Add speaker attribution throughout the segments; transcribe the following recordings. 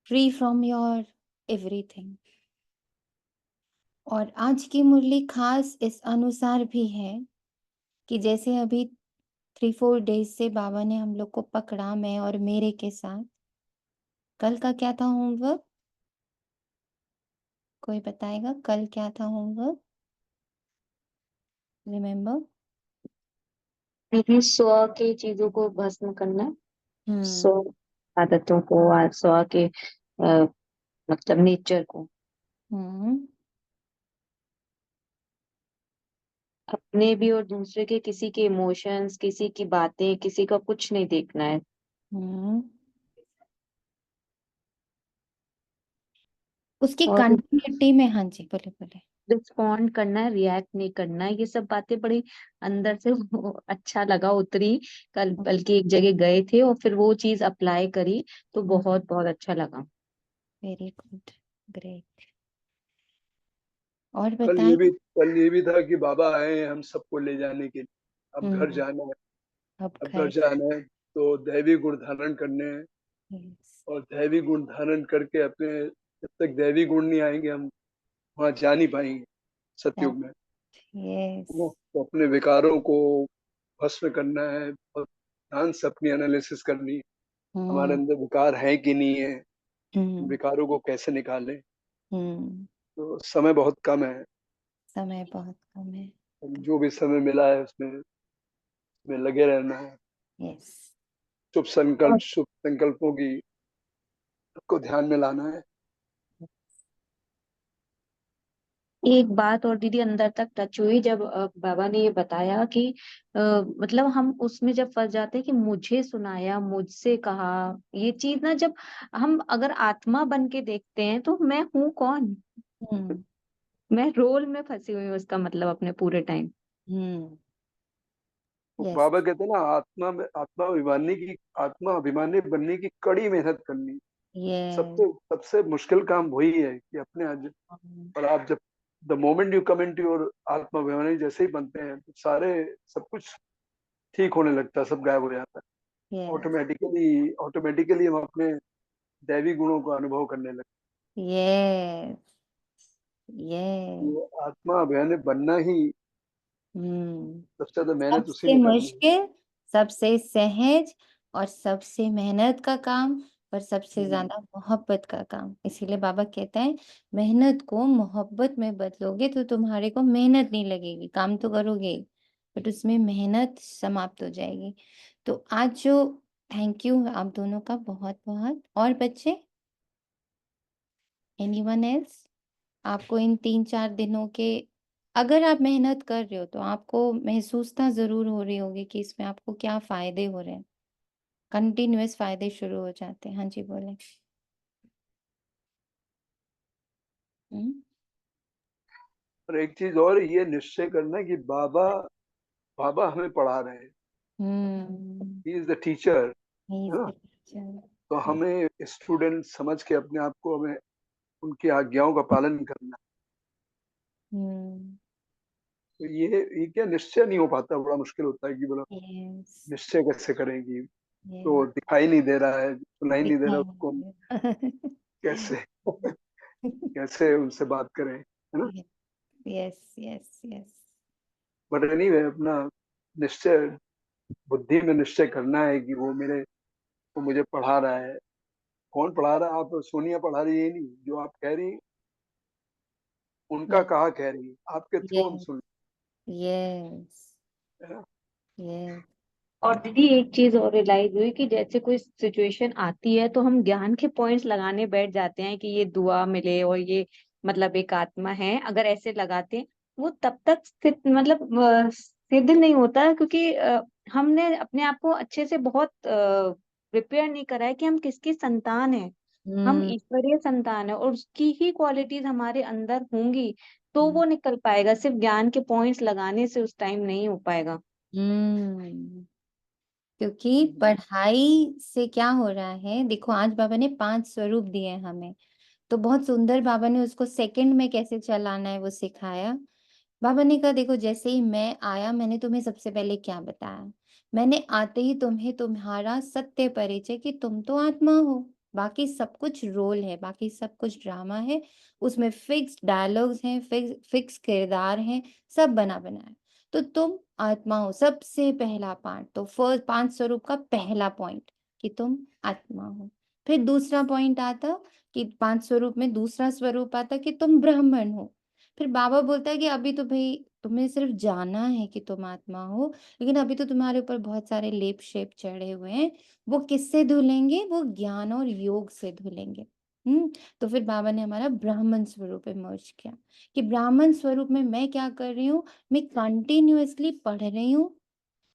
Speaker 1: Free from your everything. और आज की मुरली खास इस अनुसार भी है कि जैसे अभी 3-4 डेज से बाबा ने हम लोग को पकड़ा, मैं और मेरे के साथ। कल का क्या था होमवर्क? कोई बताएगा कल क्या था होमवर्क? रिमेम्बर?
Speaker 2: लेकिन स्व की चीजों को भस्म करना,
Speaker 1: हम्म।
Speaker 2: स्व आदतों को और स्व के मतलब नेचर को,
Speaker 1: हम्म।
Speaker 2: अपने भी और दूसरे के, किसी के इमोशंस, किसी की बातें, किसी का कुछ नहीं देखना है।
Speaker 1: हम्म। उसकी
Speaker 2: और
Speaker 1: कंटिन्यूटी में, हाँ जी, बोले बोले।
Speaker 2: रिस्पॉन्ड करना है, रिएक्ट नहीं करना है। ये सब बातें बड़ी अंदर से अच्छा लगा, उतरी। कल बल्कि एक जगह गए थे और फिर वो चीज अप्लाई करी तो बहुत बहुत अच्छा लगा।
Speaker 1: Very good, great. और
Speaker 3: कल
Speaker 1: बताएं।
Speaker 3: ये भी था कि बाबा आए हैं हम सबको ले जाने के लिए। अब घर
Speaker 1: हम्म।
Speaker 3: जाना है।
Speaker 1: अब
Speaker 3: अब घर
Speaker 1: घर।
Speaker 3: जाना है तो दैवी गुण धारण करने हैं।
Speaker 1: यस।
Speaker 3: और दैवी गुण धारण करके अपने, जब तक दैवी गुण नहीं आएंगे हम वहां जा नहीं पाएंगे सतयुग में।
Speaker 1: यस।
Speaker 3: है ना? तो अपने विकारों को भस्म करना है, और ध्यान से अपनी एनालिसिस करनी है। हमारे
Speaker 1: हम्म।
Speaker 3: अंदर विकार है कि नहीं है,
Speaker 1: हम्म।
Speaker 3: विकारों को कैसे निकालें।
Speaker 1: हम्म।
Speaker 3: तो समय बहुत कम है।
Speaker 1: समय बहुत कम है।
Speaker 3: जो भी समय मिला है उसमें लगे रहना है।
Speaker 1: यस।
Speaker 3: शुभ संकल्पों की को ध्यान में लाना है।
Speaker 2: एक बात और दीदी अंदर तक टच हुई जब बाबा ने ये बताया कि मतलब हम उसमें जब फंस जाते हैं कि मुझे सुनाया, मुझसे कहा। ये चीज ना, जब हम अगर आत्मा बन के देखते हैं तो मैं हूँ कौन?
Speaker 1: हम्म।
Speaker 2: मैं रोल में फंसी हुई हूँ, उसका मतलब अपने पूरे टाइम।
Speaker 1: हम्म।
Speaker 3: तो
Speaker 1: यस।
Speaker 3: बाबा कहते हैं ना, आत्मा अभिमानी बनने की कड़ी मेहनत करनी।
Speaker 1: यस।
Speaker 3: सबसे सबसे मुश्किल काम वही है कि अपने आज। और आप जब the moment you come into your आत्मा अभिमानी जैसे ही बनते हैं तो सारे सब कुछ ठीक होने लगता है, सब गायब हो जाता है।
Speaker 1: यस।
Speaker 3: ऑटोमेटिकली ऑटोमेटिकली हम अपने दैवी गुणों का अनुभव करने लगते
Speaker 1: यस।
Speaker 3: हैं।
Speaker 1: यस।
Speaker 3: वो आत्मा अभिमानी बनना ही
Speaker 1: हम्म।
Speaker 3: सबसे ज्यादा मेहनत उसी
Speaker 1: सबसे
Speaker 3: में करनी है।
Speaker 1: मुश्किल, सबसे सहज, और सबसे मेहनत का काम, और सबसे
Speaker 3: हम्म,
Speaker 1: ज्यादा मोहब्बत का काम। इसीलिए बाबा कहते हैं मेहनत को मोहब्बत में बदलोगे तो तुम्हारे को मेहनत नहीं लगेगी, काम तो करोगे ही, बट उसमें मेहनत समाप्त हो जाएगी। तो आज जो, थैंक यू आप दोनों का बहुत बहुत। और बच्चे, एनीवन एल्स? आपको इन 3-4 दिनों के, अगर आप मेहनत कर रहे हो तो आपको महसूसता जरूर हो रही होगी कि इसमें आपको क्या फायदे हो रहे हैं। कंटिन्यूअस फायदे शुरू हो जाते हैं। हाँ जी, बोले। हम्म।
Speaker 3: और एक चीज और ये निश्चय करना कि बाबा बाबा हमें पढ़ा रहे हैं।
Speaker 1: Hmm.
Speaker 3: He is the teacher.
Speaker 1: He
Speaker 3: है
Speaker 1: is
Speaker 3: ना?
Speaker 1: the teacher.
Speaker 3: तो हमें स्टूडेंट समझ के अपने आप को, हमें उनकी आज्ञाओं का पालन करना।
Speaker 1: हम्म।
Speaker 3: तो ये क्या निश्चय नहीं हो पाता, बड़ा मुश्किल होता है कि बोला
Speaker 1: यस।
Speaker 3: निश्चय कैसे करेंगे। तो
Speaker 1: यस।
Speaker 3: दिखाई नहीं दे रहा है, सुनाई नहीं दे रहा,
Speaker 1: दिखाई
Speaker 3: उसको हम
Speaker 1: नहीं दे
Speaker 3: कैसे कैसे उनसे बात करें, है ना?
Speaker 1: Yes. Yes. Yes.
Speaker 3: But anyway अपना निश्चय, बुद्धि में निश्चय करना है कि वो मुझे पढ़ा रहा है। कौन पढ़ा रहा है? आप सोनिया पढ़ा रही है, नहीं जो आप कह रही, उनका
Speaker 1: यस।
Speaker 3: कहा कह रही है, आपके थ्रू हम
Speaker 1: यस।
Speaker 3: सुन
Speaker 1: यस।
Speaker 3: रहे हैं ना?
Speaker 1: यस।
Speaker 2: और दीदी एक चीज और रियलाइज हुई कि जैसे कोई सिचुएशन आती है तो हम ज्ञान के पॉइंट्स लगाने बैठ जाते हैं कि ये दुआ मिले और ये मतलब एक आत्मा है, अगर ऐसे लगाते हैं वो तब तक मतलब सिद्ध नहीं होता, क्योंकि हमने अपने आप को अच्छे से बहुत प्रिपेयर नहीं करा है कि हम किसकी संतान है। हम
Speaker 1: हम्म।
Speaker 2: ईश्वरीय संतान है और उसकी ही क्वालिटीज हमारे अंदर होंगी तो वो निकल पाएगा। सिर्फ ज्ञान के पॉइंट्स लगाने से उस टाइम नहीं हो पाएगा।
Speaker 1: हम्म। क्योंकि पढ़ाई से क्या हो रहा है, देखो आज बाबा ने 5 स्वरूप दिए हैं हमें। तो बहुत सुंदर बाबा ने उसको सेकंड में कैसे चलाना है वो सिखाया। बाबा ने कहा देखो, जैसे ही मैं आया मैंने तुम्हें सबसे पहले क्या बताया? मैंने आते ही तुम्हें तुम्हारा सत्य परिचय कि तुम तो आत्मा हो। बाकी सब कुछ रोल है, बाकी सब कुछ ड्रामा है, उसमें फिक्स डायलॉग्स हैं, फिक्स किरदार हैं, सब बना बनाया है। तो तुम आत्मा हो, सबसे पहला पार्ट तो फर्स्ट 5 स्वरूप का पहला पॉइंट कि तुम आत्मा हो। फिर दूसरा पॉइंट आता कि 5 स्वरूप में दूसरा स्वरूप आता कि तुम ब्राह्मण हो। फिर बाबा बोलता है कि अभी तो भाई तुम्हें सिर्फ जाना है कि तुम आत्मा हो, लेकिन अभी तो तुम्हारे ऊपर बहुत सारे लेप शेप चढ़े हुए हैं, वो किससे धुलेंगे? वो ज्ञान और योग से धुलेंगे। तो फिर बाबा ने हमारा ब्राह्मण स्वरूप इमर्ज किया कि ब्राह्मण स्वरूप में मैं क्या कर रही हूँ, मैं कंटिन्यूअसली पढ़ रही हूँ,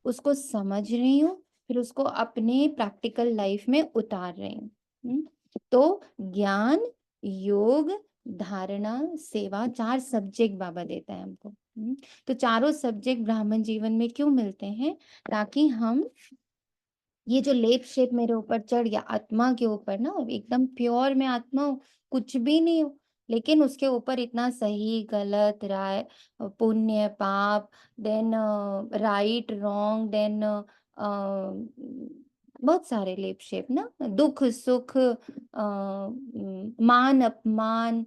Speaker 1: उसको समझ रही हूँ, फिर उसको अपने प्रैक्टिकल लाइफ में उतार रही हूँ। तो ज्ञान, योग, धारणा, सेवा, 4 सब्जेक्ट बाबा देता है हमको। तो चारों सब्जेक्ट ब्राह्मण जीवन में क्यों मिलते हैं? ताकि हम ये जो लेप शेप मेरे ऊपर चढ़ गया आत्मा के ऊपर ना, एकदम प्योर मैं आत्मा हूँ, कुछ भी नहीं हूँ, लेकिन उसके ऊपर इतना सही गलत राय, पुण्य पाप, देन राइट रॉन्ग, देन बहुत सारे लेप शेप ना, दुख सुख, मान अपमान,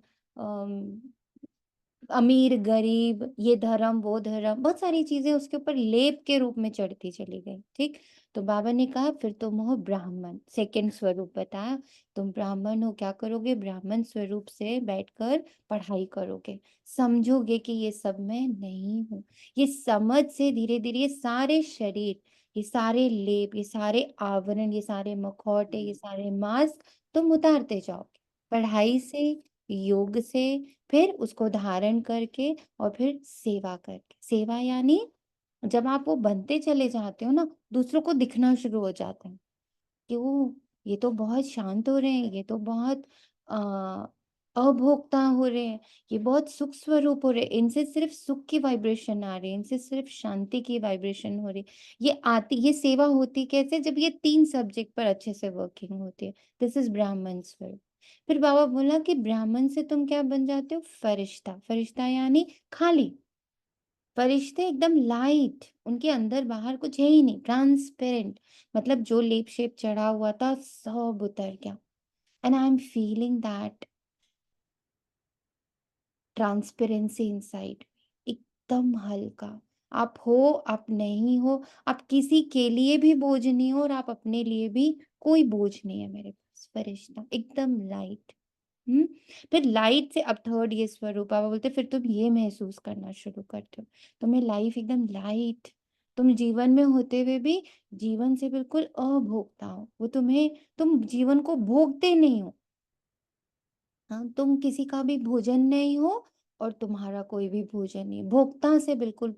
Speaker 1: अमीर गरीब, ये धर्म वो धर्म, बहुत सारी चीजें उसके ऊपर लेप के रूप में चढ़ती चली गई। ठीक, तो बाबा ने कहा फिर तुम हो ब्राह्मण, सेकंड स्वरूप बताया। तुम ब्राह्मण हो, क्या करोगे? ब्राह्मण स्वरूप से बैठकर पढ़ाई करोगे, समझोगे कि ये सब मैं नहीं हूँ। ये समझ से धीरे धीरे ये सारे शरीर, ये सारे लेप, ये सारे आवरण, ये सारे मखौटे, ये सारे मास्क तुम उतारते जाओगे पढ़ाई से, योग से, फिर उसको धारण करके और फिर सेवा करके। सेवा यानी जब आप वो बनते चले जाते हो ना, दूसरों को दिखना शुरू हो जाता है कि वो ये तो बहुत शांत हो रहे हैं, ये तो बहुत आ, अभोक्ता हो रहे हैं, ये बहुत सुख स्वरूप हो रहे हैं, इनसे सिर्फ सुख की वाइब्रेशन आ रही है, इनसे सिर्फ शांति की वाइब्रेशन हो रही है। ये सेवा होती कैसे? जब ये 3 सब्जेक्ट पर अच्छे से वर्किंग होती है। दिस इज ब्राह्मण स्वरूप। फिर बाबा बोला कि ब्राह्मण से तुम क्या बन जाते हो? फरिश्ता। फरिश्ता यानी खाली। फरिश्ते एकदम लाइट, उनके अंदर बाहर कुछ है ही नहीं, ट्रांसपेरेंट। मतलब जो लेप शेप चढ़ा हुआ था सब उतर गया। And I am feeling that transparency inside, एकदम हल्का। आप हो, आप नहीं हो, आप किसी के लिए भी बोझ नहीं हो और आप अपने लिए भी कोई बोझ नहीं है मेरे पास। फरिश्ता एकदम लाइट। हम्म फिर लाइट से अब थर्ड ये स्वरूप बाबा बोलते फिर तुम ये महसूस करना शुरू करते हो, तुम्हें लाइफ एकदम लाइट, तुम जीवन में होते हुए भी जीवन से बिल्कुल अभोक्ता हो। वो तुम जीवन को भोगते नहीं हो। हाँ, तुम किसी का भी भोजन नहीं हो और तुम्हारा कोई भी भोजन नहीं, भोक्ता से बिल्कुल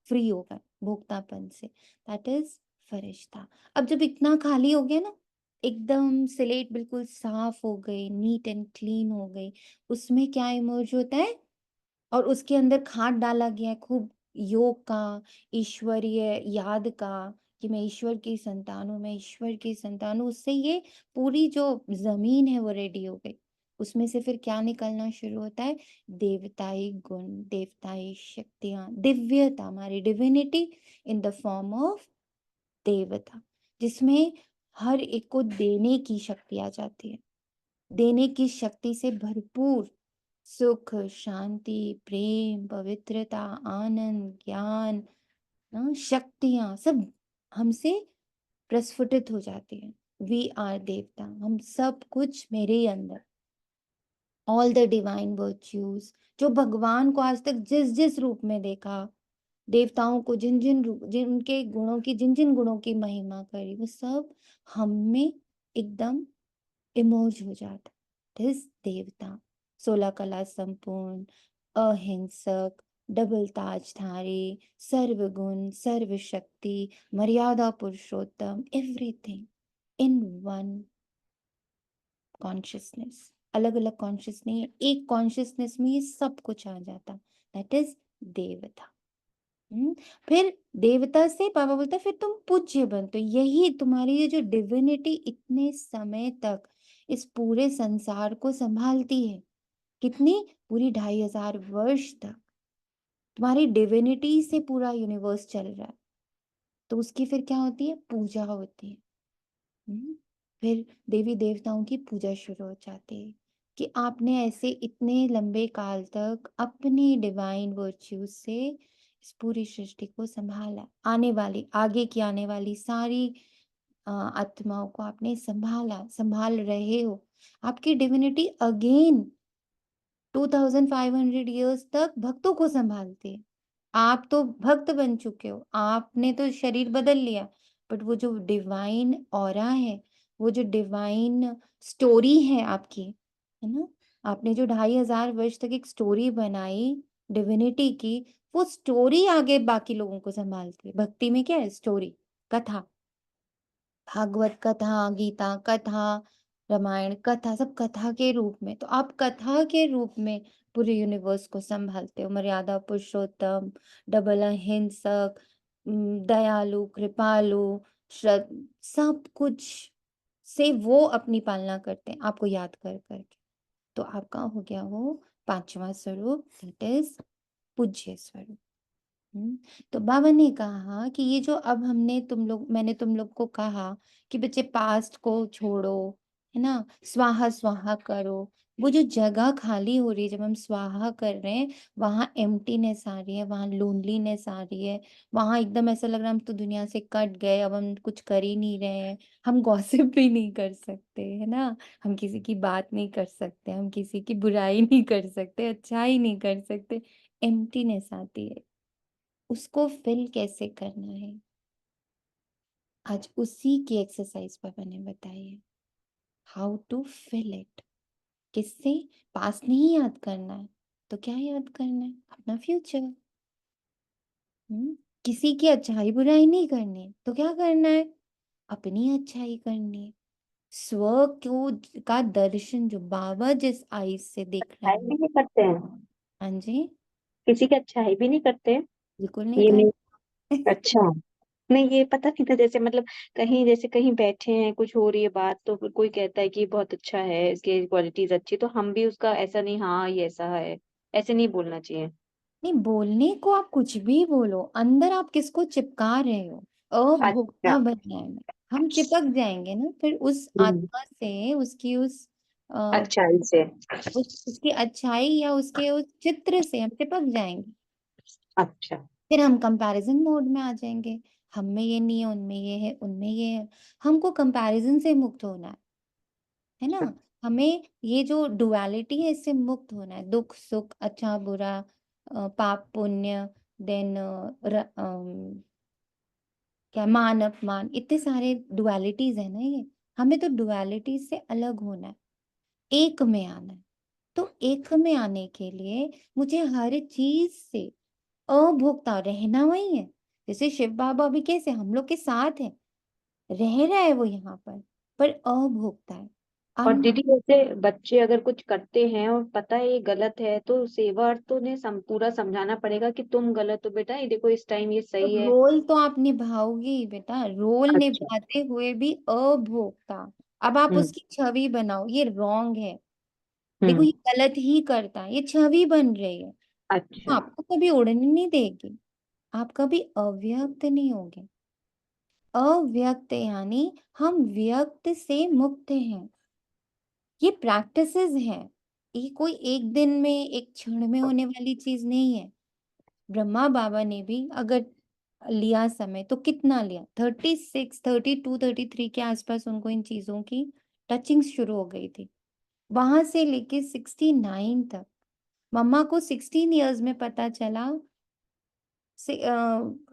Speaker 1: फ्री हो गए, भोक्तापन से। दैट इज फरिश्ता। अब जब इतना खाली हो गया ना, एकदम स्लेट बिल्कुल साफ हो गई, नीट एंड क्लीन हो गई, उसमें क्या इमर्ज होता है? और उसके अंदर खाद डाला गया है खूब योग का, ईश्वरीय याद का, कि मैं ईश्वर की संतान हूँ, मैं ईश्वर की संतान हूँ। उससे ये पूरी जो जमीन है वो रेडी हो गई। उसमें से फिर क्या निकलना शुरू होता है? देवताई गुण, देवताई शक्तियां, दिव्यता, हमारी divinity in the form of देवता, जिसमें हर एक को देने की शक्ति आ जाती है, देने की शक्ति से भरपूर सुख, शांति, प्रेम, पवित्रता, आनंद, ज्ञान, शक्तियां सब हमसे प्रस्फुटित हो जाती है। वी आर देवता, हम सब कुछ मेरे ही अंदर। ऑल द डिवाइन वर्च्यूज, जो भगवान को आज तक जिस जिस रूप में देखा, देवताओं को जिन जिन रूप, जिनके गुणों की, जिन जिन गुणों की महिमा करी, वो सब हम में एकदम इमर्ज हो जाता। दिस देवता 16 कला संपूर्ण, अहिंसक, डबल ताजधारी, सर्वगुण, सर्वशक्ति, मर्यादा पुरुषोत्तम, एवरीथिंग इन वन कॉन्शियसनेस। अलग अलग कॉन्शियस नहीं है, एक कॉन्शियसनेस में ये सब कुछ आ जाता। दैट इज देवता। हम्म फिर देवता से बाबा बोलता है फिर तुम पूज्य बनते हो। यही तुम्हारी ये जो डिविनिटी इतने समय तक इस पूरे संसार को संभालती है, कितनी? पूरी 2500 वर्ष तक तुम्हारी डिविनिटी से पूरा यूनिवर्स चल रहा है। तो उसकी फिर क्या होती है? पूजा होती है। हम्म फिर देवी देवताओं की पूजा शुरू हो जाती है कि आपने ऐसे इतने लंबे काल तक अपनी डिवाइन वर्च्यूज से इस पूरी सृष्टि को संभाला, आने वाली आगे की आने वाली सारी आत्माओं को आपने संभाल रहे हो। आपकी डिविनिटी अगेन 2500 इयर्स तक भक्तों को संभालती है। आप तो भक्त बन चुके हो, आपने तो शरीर बदल लिया, बट वो जो डिवाइन ऑरा है, वो जो डिवाइन स्टोरी है आपकी, है ना, आपने जो 2500 वर्ष तक एक स्टोरी बनाई डिविनिटी की, वो स्टोरी आगे बाकी लोगों को संभालती है। भक्ति में क्या है? स्टोरी, कथा, भागवत कथा, गीता कथा, रामायण कथा, सब कथा के रूप में। तो आप कथा के रूप में पूरे यूनिवर्स को संभालते हो। मर्यादा पुरुषोत्तम, डबल अहिंसक, दयालु, कृपालु, सब कुछ से वो अपनी पालना करते हैं, आपको याद कर करके। तो आपका हो गया वो 5वां स्वरूप, दैट इज पूज्य स्वरूप। तो बाबा ने कहा कि ये जो अब मैंने तुम लोग को कहा कि बच्चे पास्ट को छोड़ो, है ना, स्वाहा स्वाहा करो। वो जो जगह खाली हो रही है, जब हम स्वाहा कर रहे हैं, वहां एम्प्टीनेस आ रही है, वहां लोनलीनेस आ रही है, वहां एकदम ऐसा लग रहा है हम तो दुनिया से कट गए, अब हम कुछ कर ही नहीं रहे हैं, हम गॉसिप भी नहीं कर सकते, है ना, हम किसी की बात नहीं कर सकते, हम किसी की बुराई नहीं कर सकते, अच्छाई नहीं कर सकते, एम्प्टीनेस आती है। उसको फिल कैसे करना है, आज उसी की एक्सरसाइज पापा ने बताई है। How to fill it. किससे? पास्ट नहीं याद करना है, तो क्या याद करना है? अपना फ्यूचर। किसी की अच्छाई बुराई नहीं करनी, तो क्या करना है? अपनी अच्छाई करनी है। स्व को का दर्शन जो बाबा जिस आई से देख रहे
Speaker 2: अच्छाई
Speaker 1: हैं।
Speaker 2: भी नहीं करते हैं,
Speaker 1: हाँ जी,
Speaker 2: किसी की अच्छाई भी नहीं करते हैं।
Speaker 1: बिल्कुल नहीं
Speaker 2: ये
Speaker 1: कर
Speaker 2: नहीं। अच्छा। नहीं, ये पता नहीं था, जैसे मतलब कहीं जैसे कहीं बैठे हैं, कुछ हो रही है बात, तो फिर कोई कहता है कि ये बहुत अच्छा है, इसकी क्वालिटीज अच्छी, तो हम भी उसका ऐसा नहीं, हाँ ये ऐसा है, ऐसे नहीं बोलना चाहिए।
Speaker 1: नहीं, बोलने को आप कुछ भी बोलो, अंदर आप किसको चिपका रहे हो?
Speaker 2: अच्छा।
Speaker 1: अभोक्ता बनना है। हम चिपक जाएंगे ना फिर उस
Speaker 2: हम्म।
Speaker 1: आत्मा से, उसकी
Speaker 2: अच्छाई से।
Speaker 1: उसकी अच्छाई या उसके उस चित्र से हम चिपक जाएंगे।
Speaker 2: अच्छा।
Speaker 1: फिर हम कंपैरिजन मोड में आ जाएंगे, हम में ये नहीं है, उनमें ये है, उनमें ये है। हमको कंपैरिजन से मुक्त होना है ना। हमें ये जो डुअलिटी है, इससे मुक्त होना है। दुख सुख, अच्छा बुरा, पाप पुण्य, देन क्या मान अपमान, इतने सारे डुअलिटीज है ना ये। हमें तो डुअलिटीज से अलग होना है, एक में आना है। तो एक में आने के लिए मुझे हर चीज से अभोक्ता रहना, वही है। जैसे शिव बाबा भी कैसे हम लोग के साथ है, रह रहा है वो यहाँ पर अभोक्ता है।
Speaker 2: और
Speaker 1: अब
Speaker 2: दीदी, जैसे बच्चे अगर कुछ करते हैं और पता है ये गलत है, तो सेवार्थ ने पूरा समझाना पड़ेगा कि तुम गलत हो बेटा, ये देखो इस टाइम ये
Speaker 1: तो
Speaker 2: सही है।
Speaker 1: रोल तो आप निभाओगे ही बेटा, रोल
Speaker 2: अच्छा।
Speaker 1: निभाते हुए भी अभोक्ता। अब आप
Speaker 2: हम्म।
Speaker 1: उसकी छवि बनाओ, ये रॉन्ग है, देखो
Speaker 2: हम्म।
Speaker 1: ये गलत ही करता है, ये छवि बन रही है, तो
Speaker 2: अच्छा।
Speaker 1: आपको कभी उड़ने नहीं देगी। आप कभी अव्यक्त नहीं होगे। अव्यक्त यानी हम व्यक्त से मुक्त हैं। ये प्रैक्टिसेस हैं, ये कोई एक दिन में एक क्षण में होने वाली चीज नहीं है। ब्रह्मा बाबा ने भी अगर लिया समय, तो कितना लिया? 36, 32, 33 के आसपास उनको इन चीजों की टचिंग शुरू हो गई थी। वहां से लेके 69 तक, मम्मा को 16 इयर्स में पता चला,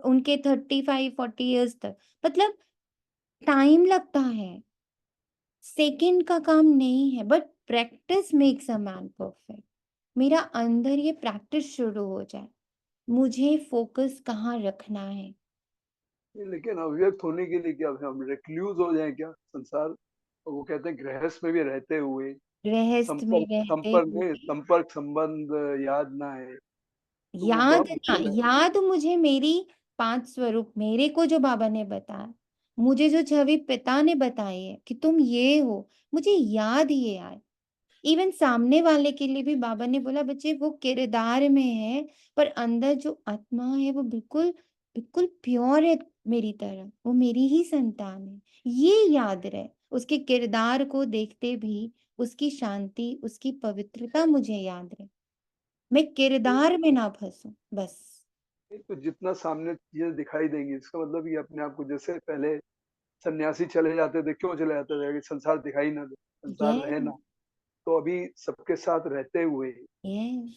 Speaker 1: उनके 35-40 इयर्स तक, मतलब टाइम लगता है, सेकंड का काम नहीं है, but practice makes a man perfect. मेरा अंदर ये प्रैक्टिस शुरू हो जाए, मुझे फोकस कहाँ रखना है।
Speaker 3: लेकिन अव्यक्त होने के लिए क्या हम रिक्लूज हो जाएं क्या संसार? वो कहते हैं गृहस्थ में भी रहते हुए
Speaker 1: गृहस्थ में
Speaker 3: संपर्क
Speaker 1: रहते
Speaker 3: संपर्क नहीं,
Speaker 1: हुए
Speaker 3: संपर्क संबंध याद ना है, तो वो
Speaker 1: याद
Speaker 3: बहुत
Speaker 1: ना,
Speaker 3: मुश्किल है।
Speaker 1: याद मुझे मेरी 5 स्वरूप, मेरे को जो बाबा ने बताया, मुझे जो छवि पिता ने बताई है कि तुम ये हो, मुझे याद ये आए। इवन सामने वाले के लिए भी बाबा ने बोला, बच्चे वो किरदार में है, पर अंदर जो आत्मा है वो बिल्कुल बिल्कुल प्योर है, मेरी तरह, वो मेरी ही संतान है, ये याद रहे। उसके किरदार को देखते भी उसकी शांति, उसकी पवित्रता मुझे याद रहे। मैं किरदार में ना फंसूं, बस।
Speaker 3: तो जितना सामने चीजें दिखाई देंगी, इसका मतलब ये अपने आप को, जैसे पहले सन्यासी चले जाते थे, क्यों चले जाते थे कि संसार दिखाई ना दे, संसार रहे
Speaker 1: यस,
Speaker 3: ना। तो अभी सबके साथ रहते हुए,
Speaker 1: यस,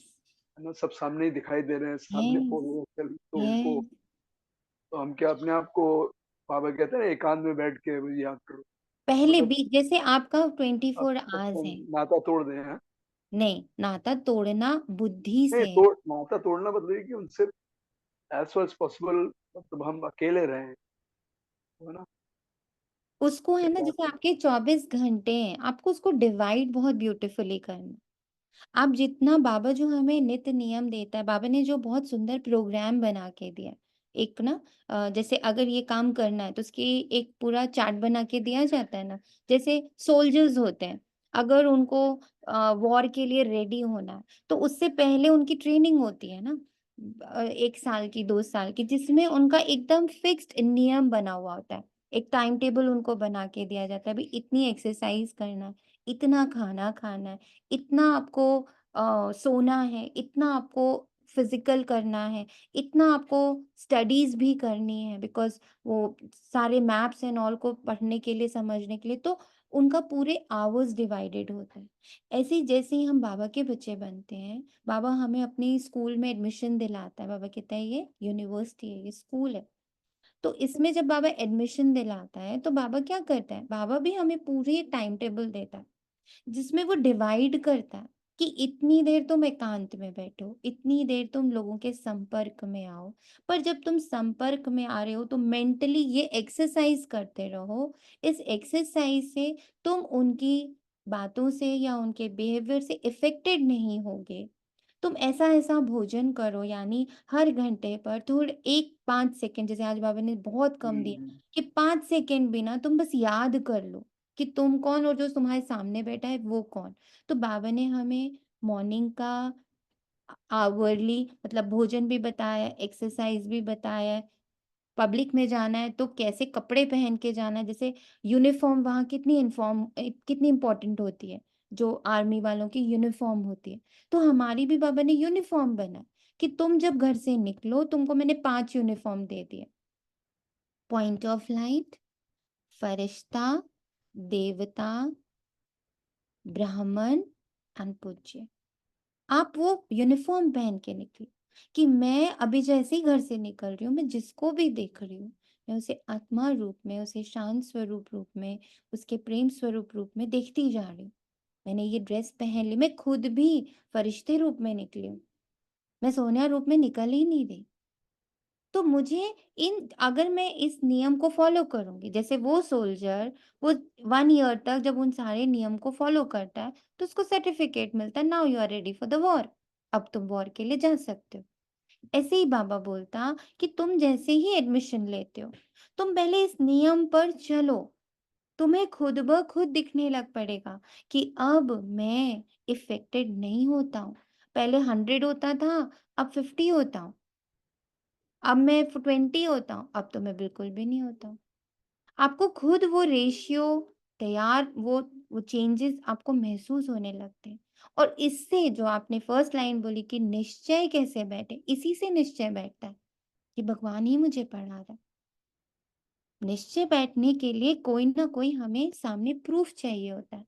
Speaker 3: है ना, सब सामने ही दिखाई दे रहे हैं, सामने
Speaker 1: यस,
Speaker 3: बोल रहे हैं, चल तो उनको,
Speaker 1: यस।
Speaker 3: तो हम क्या अपने आप को, बाबा कहते हैं ना, एकांत में बैठ के याद करो,
Speaker 1: पहले
Speaker 3: मतलब
Speaker 1: भी जैसे आपका
Speaker 3: अब
Speaker 1: 24 आवर्स
Speaker 3: सबसे
Speaker 1: है।
Speaker 3: नाता तोड़ दें, हैं?
Speaker 1: नहीं, नाता तोड़ना बुद्धि
Speaker 3: नहीं,
Speaker 1: से है।
Speaker 3: तोड़ नाता तोड़ना मतलब ये कि उनसे एज फar एज पॉसिबल, मतलब हम अकेले रहें, है ना,
Speaker 1: उसको है ना,
Speaker 3: क्या
Speaker 1: जैसे
Speaker 3: करें।
Speaker 1: आपके 24 घंटे हैं, आपको उसको डिवाइड बहुत ब्यूटीफुली करना। आप जितना, बाबा जो हमें नित्य नियम देता है, बाबा ने जो बहुत सुंदर प्रोग्राम बना के दिया है। एक ना, जैसे अगर ये काम करना है तो उसकी एक पूरा चार्ट बना के दिया जाता है ना। जैसे सोल्जर्स होते हैं, अगर उनको वॉर के लिए रेडी होना है, तो उससे पहले उनकी ट्रेनिंग होती है ना, 1 साल की, 2 साल की, जिसमें उनका एकदम फिक्स्ड नियम बना हुआ होता है। एक टाइम टेबल उनको बना के दिया जाता है, भाई इतनी एक्सरसाइज करना है, इतना खाना खाना है, इतना आपको सोना है, इतना आपको फिजिकल करना है, इतना आपको स्टडीज भी करनी है, बिकॉज वो सारे मैप्स एंड ऑल को पढ़ने के लिए, समझने के लिए, तो उनका पूरे आवर्स डिवाइडेड होता है। ऐसे ही जैसे ही हम बाबा के बच्चे बनते हैं, बाबा हमें अपनी स्कूल में एडमिशन दिलाता है। बाबा कहता है ये यूनिवर्सिटी है, ये स्कूल है। तो इसमें जब बाबा एडमिशन दिलाता है, तो बाबा क्या करता है, बाबा भी हमें पूरी टाइम टेबल देता है, जिसमें वो डिवाइड करता है कि इतनी देर तुम एकांत में बैठो, इतनी देर तुम लोगों के संपर्क में आओ। पर जब तुम संपर्क में आ रहे हो तो मेंटली ये एक्सरसाइज करते रहो। इस एक्सरसाइज से तुम उनकी बातों से या उनके बिहेवियर से इफेक्टेड नहीं होगे। तुम ऐसा ऐसा भोजन करो, यानी हर घंटे पर थोड़े 1-5 सेकंड, जैसे आज बाबा ने बहुत कम दिया,
Speaker 3: हम्म,
Speaker 1: कि 5 सेकंड भी ना, तुम बस याद कर लो कि तुम कौन और जो तुम्हारे सामने बैठा है वो कौन। तो बाबा ने हमें मॉर्निंग का आवरली, मतलब भोजन भी बताया, एक्सरसाइज भी बताया। पब्लिक में जाना है तो कैसे कपड़े पहन के जाना है, जैसे यूनिफॉर्म वहाँ कितनी इंपॉर्टेंट होती है, जो आर्मी वालों की यूनिफॉर्म होती है। तो हमारी भी बाबा ने यूनिफॉर्म बना कि तुम जब घर से निकलो, तुमको मैंने 5 यूनिफॉर्म दे दिए। पॉइंट ऑफ लाइट, फरिश्ता, देवता, ब्राह्मण एंड पूज्य। आप वो यूनिफॉर्म पहन के निकली, कि मैं अभी जैसे ही घर से निकल रही हूँ, मैं जिसको भी देख रही हूँ, मैं उसे आत्मा रूप में, उसे शांत स्वरूप रूप में, उसके प्रेम स्वरूप रूप में देखती जा रही हूँ। मैंने ये ड्रेस पहन ली, मैं खुद भी फरिश्ते रूप में निकली हूँ, मैं सोनिया रूप में निकल ही नहीं रही। तो मुझे इन अगर मैं इस नियम को फॉलो करूंगी, जैसे वो सोल्जर, वो 1 ईयर तक जब उन सारे नियम को फॉलो करता है, तो उसको सर्टिफिकेट मिलता है, now you are ready for the war. अब तुम वॉर के लिए जा सकते हो। ऐसे ही बाबा बोलता कि तुम जैसे ही एडमिशन लेते हो, तुम पहले इस नियम पर चलो। तुम्हें खुद ब खुद दिखने लग पड़ेगा कि अब मैं इफेक्टेड नहीं होता हूँ। पहले 100 होता था, अब 50 होता हूँ। अब मैं 20 होता हूँ, अब तो मैं बिल्कुल भी नहीं होता हूँ। आपको खुद वो रेशियो तैयार, वो चेंजेस आपको महसूस होने लगते हैं। और इससे जो आपने फर्स्ट लाइन बोली कि निश्चय कैसे बैठे, इसी से निश्चय बैठता है कि भगवान ही मुझे पढ़ा रहा है। निश्चय बैठने के लिए कोई ना कोई हमें सामने प्रूफ चाहिए होता है।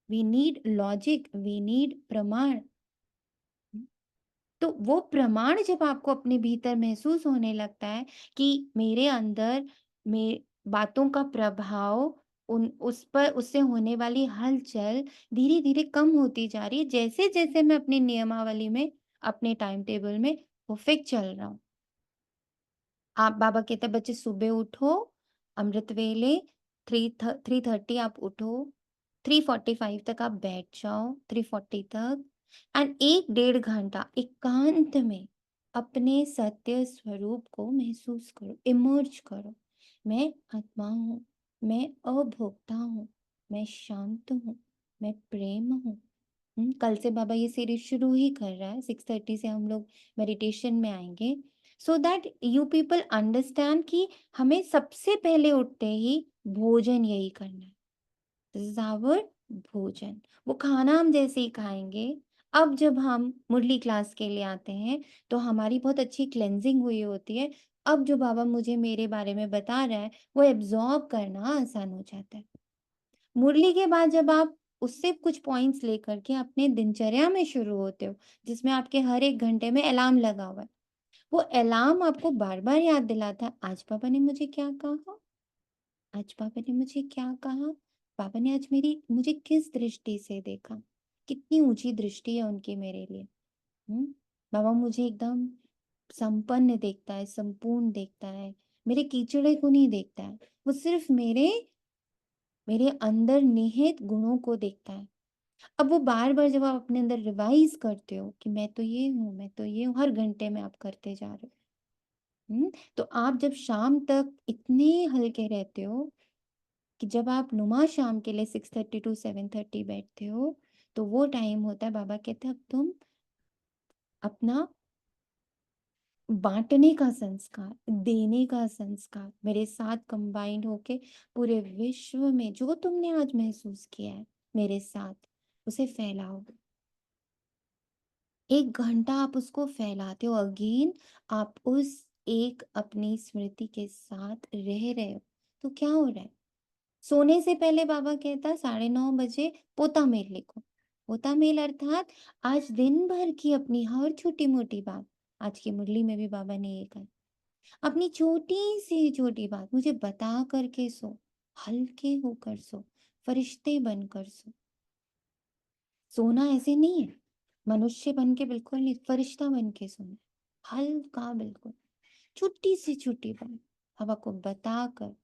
Speaker 1: We need logic, we need प्रमाण। तो वो प्रमाण जब आपको अपने भीतर महसूस होने लगता है कि मेरे अंदर में बातों का प्रभाव, उन उस पर, उससे होने वाली हलचल धीरे धीरे कम होती जा रही है, जैसे जैसे मैं अपनी नियमावली में, अपने टाइम टेबल में परफेक्ट चल रहा हूँ। आप, बाबा कहते हैं बच्चे सुबह उठो, अमृत वेले, 3:30 आप उठो, 3:45 तक आप बैठ जाओ, 3:40 तक, एंड 1-1.5 घंटा एकांत में अपने सत्य स्वरूप को महसूस करो, इमर्ज करो। मैं आत्मा हूँ, मैं अभोक्ता हूँ, मैं शांत हूँ, मैं प्रेम हूँ। कल से बाबा ये सीरीज शुरू ही कर रहा है, 6:30 से हम लोग मेडिटेशन में आएंगे। so that you people understand कि हमें सबसे पहले उठते ही भोजन यही करना है। दिस इज आवर भोजन। वो खाना हम जैसे ही खाएंगे, अब जब हम मुरली क्लास के लिए आते हैं तो हमारी बहुत अच्छी क्लेंजिंग हुई होती है। अब जो बाबा मुझे मेरे बारे में बता रहा है वो एब्जॉर्ब करना आसान हो जाता है। मुरली के बाद जब आप उससे कुछ पॉइंट्स लेकर के अपने दिनचर्या में शुरू होते हो, जिसमें आपके हर एक घंटे में अलार्म लगा हुआ है, वो अलार्म आपको बार बार याद दिलाता है, आज पापा ने मुझे क्या कहा, आज पापा ने मुझे क्या कहा, पापा ने आज मुझे किस दृष्टि से देखा, कितनी ऊंची दृष्टि है उनकी मेरे लिए। बाबा मुझे एकदम संपन्न देखता है, संपूर्ण देखता है, मेरे कीचड़े को नहीं देखता है, वो सिर्फ मेरे अंदर निहित गुणों को देखता है। अब वो बार बार जब आप अपने अंदर रिवाइज करते हो कि मैं तो ये हूँ, मैं तो ये हूँ, हर घंटे में आप करते जा रहे हो, तो आप जब शाम तक इतने हल्के रहते हो कि जब आप नुमा शाम के लिए 6:30 to 7:30 बैठते हो, तो वो टाइम होता है, बाबा कहते हैं अब तुम अपना बांटने का संस्कार, देने का संस्कार मेरे साथ कंबाइंड होके पूरे विश्व में जो तुमने आज महसूस किया है मेरे साथ, उसे फैलाओ। 1 घंटा आप उसको फैलाते हो, अगेन आप उस एक अपनी स्मृति के साथ रह रहे हो। तो क्या हो रहा है, सोने से पहले बाबा कहता 9:30 बजे पोता मेल लिखो। पोता मेल अर्थात आज दिन भर की अपनी हर छोटी मोटी बात, आज की मुरली में भी बाबा ने ये कहा, अपनी छोटी सी छोटी बात मुझे बता करके सो, हल्के होकर सो, फरिश्ते बनकर सो। सोना ऐसे नहीं है मनुष्य बन के, बिल्कुल नहीं, फरिश्ता बन के सोना, हल्का बिल्कुल, छोटी सी छोटी बात बाबा को बताकर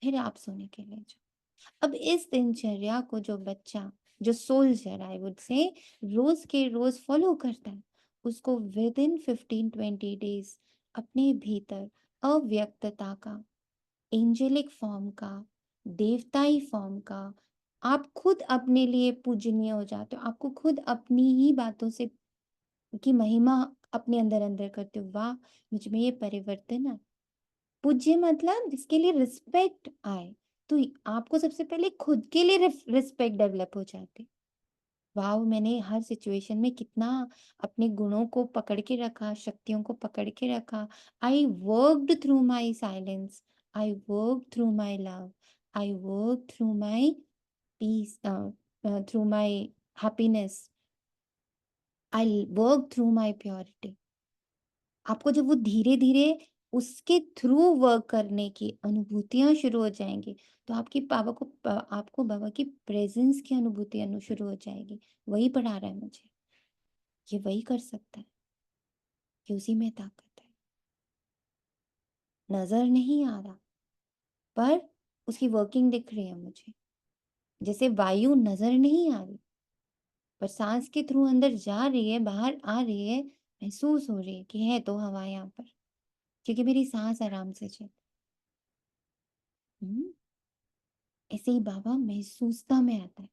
Speaker 1: फिर आप सोने के लिए जाओ। अब इस दिनचर्या को जो बच्चा, जो सोल्जर आई वुड से रोज के रोज फॉलो करता है, उसको विद इन 15-20 डेज अपने भीतर अव्यक्तता का, एंजेलिक फॉर्म का, देवताई फॉर्म का, आप खुद अपने लिए पूजनीय हो जाते हो, आपको खुद अपनी ही बातों से की महिमा अपने अंदर अंदर करते हो, वाह मुझ में ये परिवर्तन है। पूज्य मतलब जिसके लिए रिस्पेक्ट आए, तो आपको सबसे पहले खुद के लिए रिस्पेक्ट डेवलप हो जाती। वाह मैंने हर सिचुएशन में कितना अपने गुणों को पकड़ के रखा, शक्तियों को पकड़ के रखा। I worked through my silence, I work through my love, I work through my peace, through my happiness, I work through my purity. आपको जब वो धीरे धीरे उसके थ्रू वर्क करने की अनुभूतियां शुरू हो जाएंगी, तो आपको बाबा की प्रेजेंस की अनुभूति शुरू हो जाएगी। वही पढ़ा रहा है मुझे, ये वही कर सकता है, ये उसी में ताकत है। नजर नहीं आ रहा पर उसकी वर्किंग दिख रही है मुझे। जैसे वायु नजर नहीं आ रही पर सांस के थ्रू अंदर जा रही है, बाहर आ रही है, महसूस हो रही है कि है तो हवा यहाँ पर, क्योंकि मेरी सांस आराम से चल। ऐसे ही बाबा महसूसता में आता है,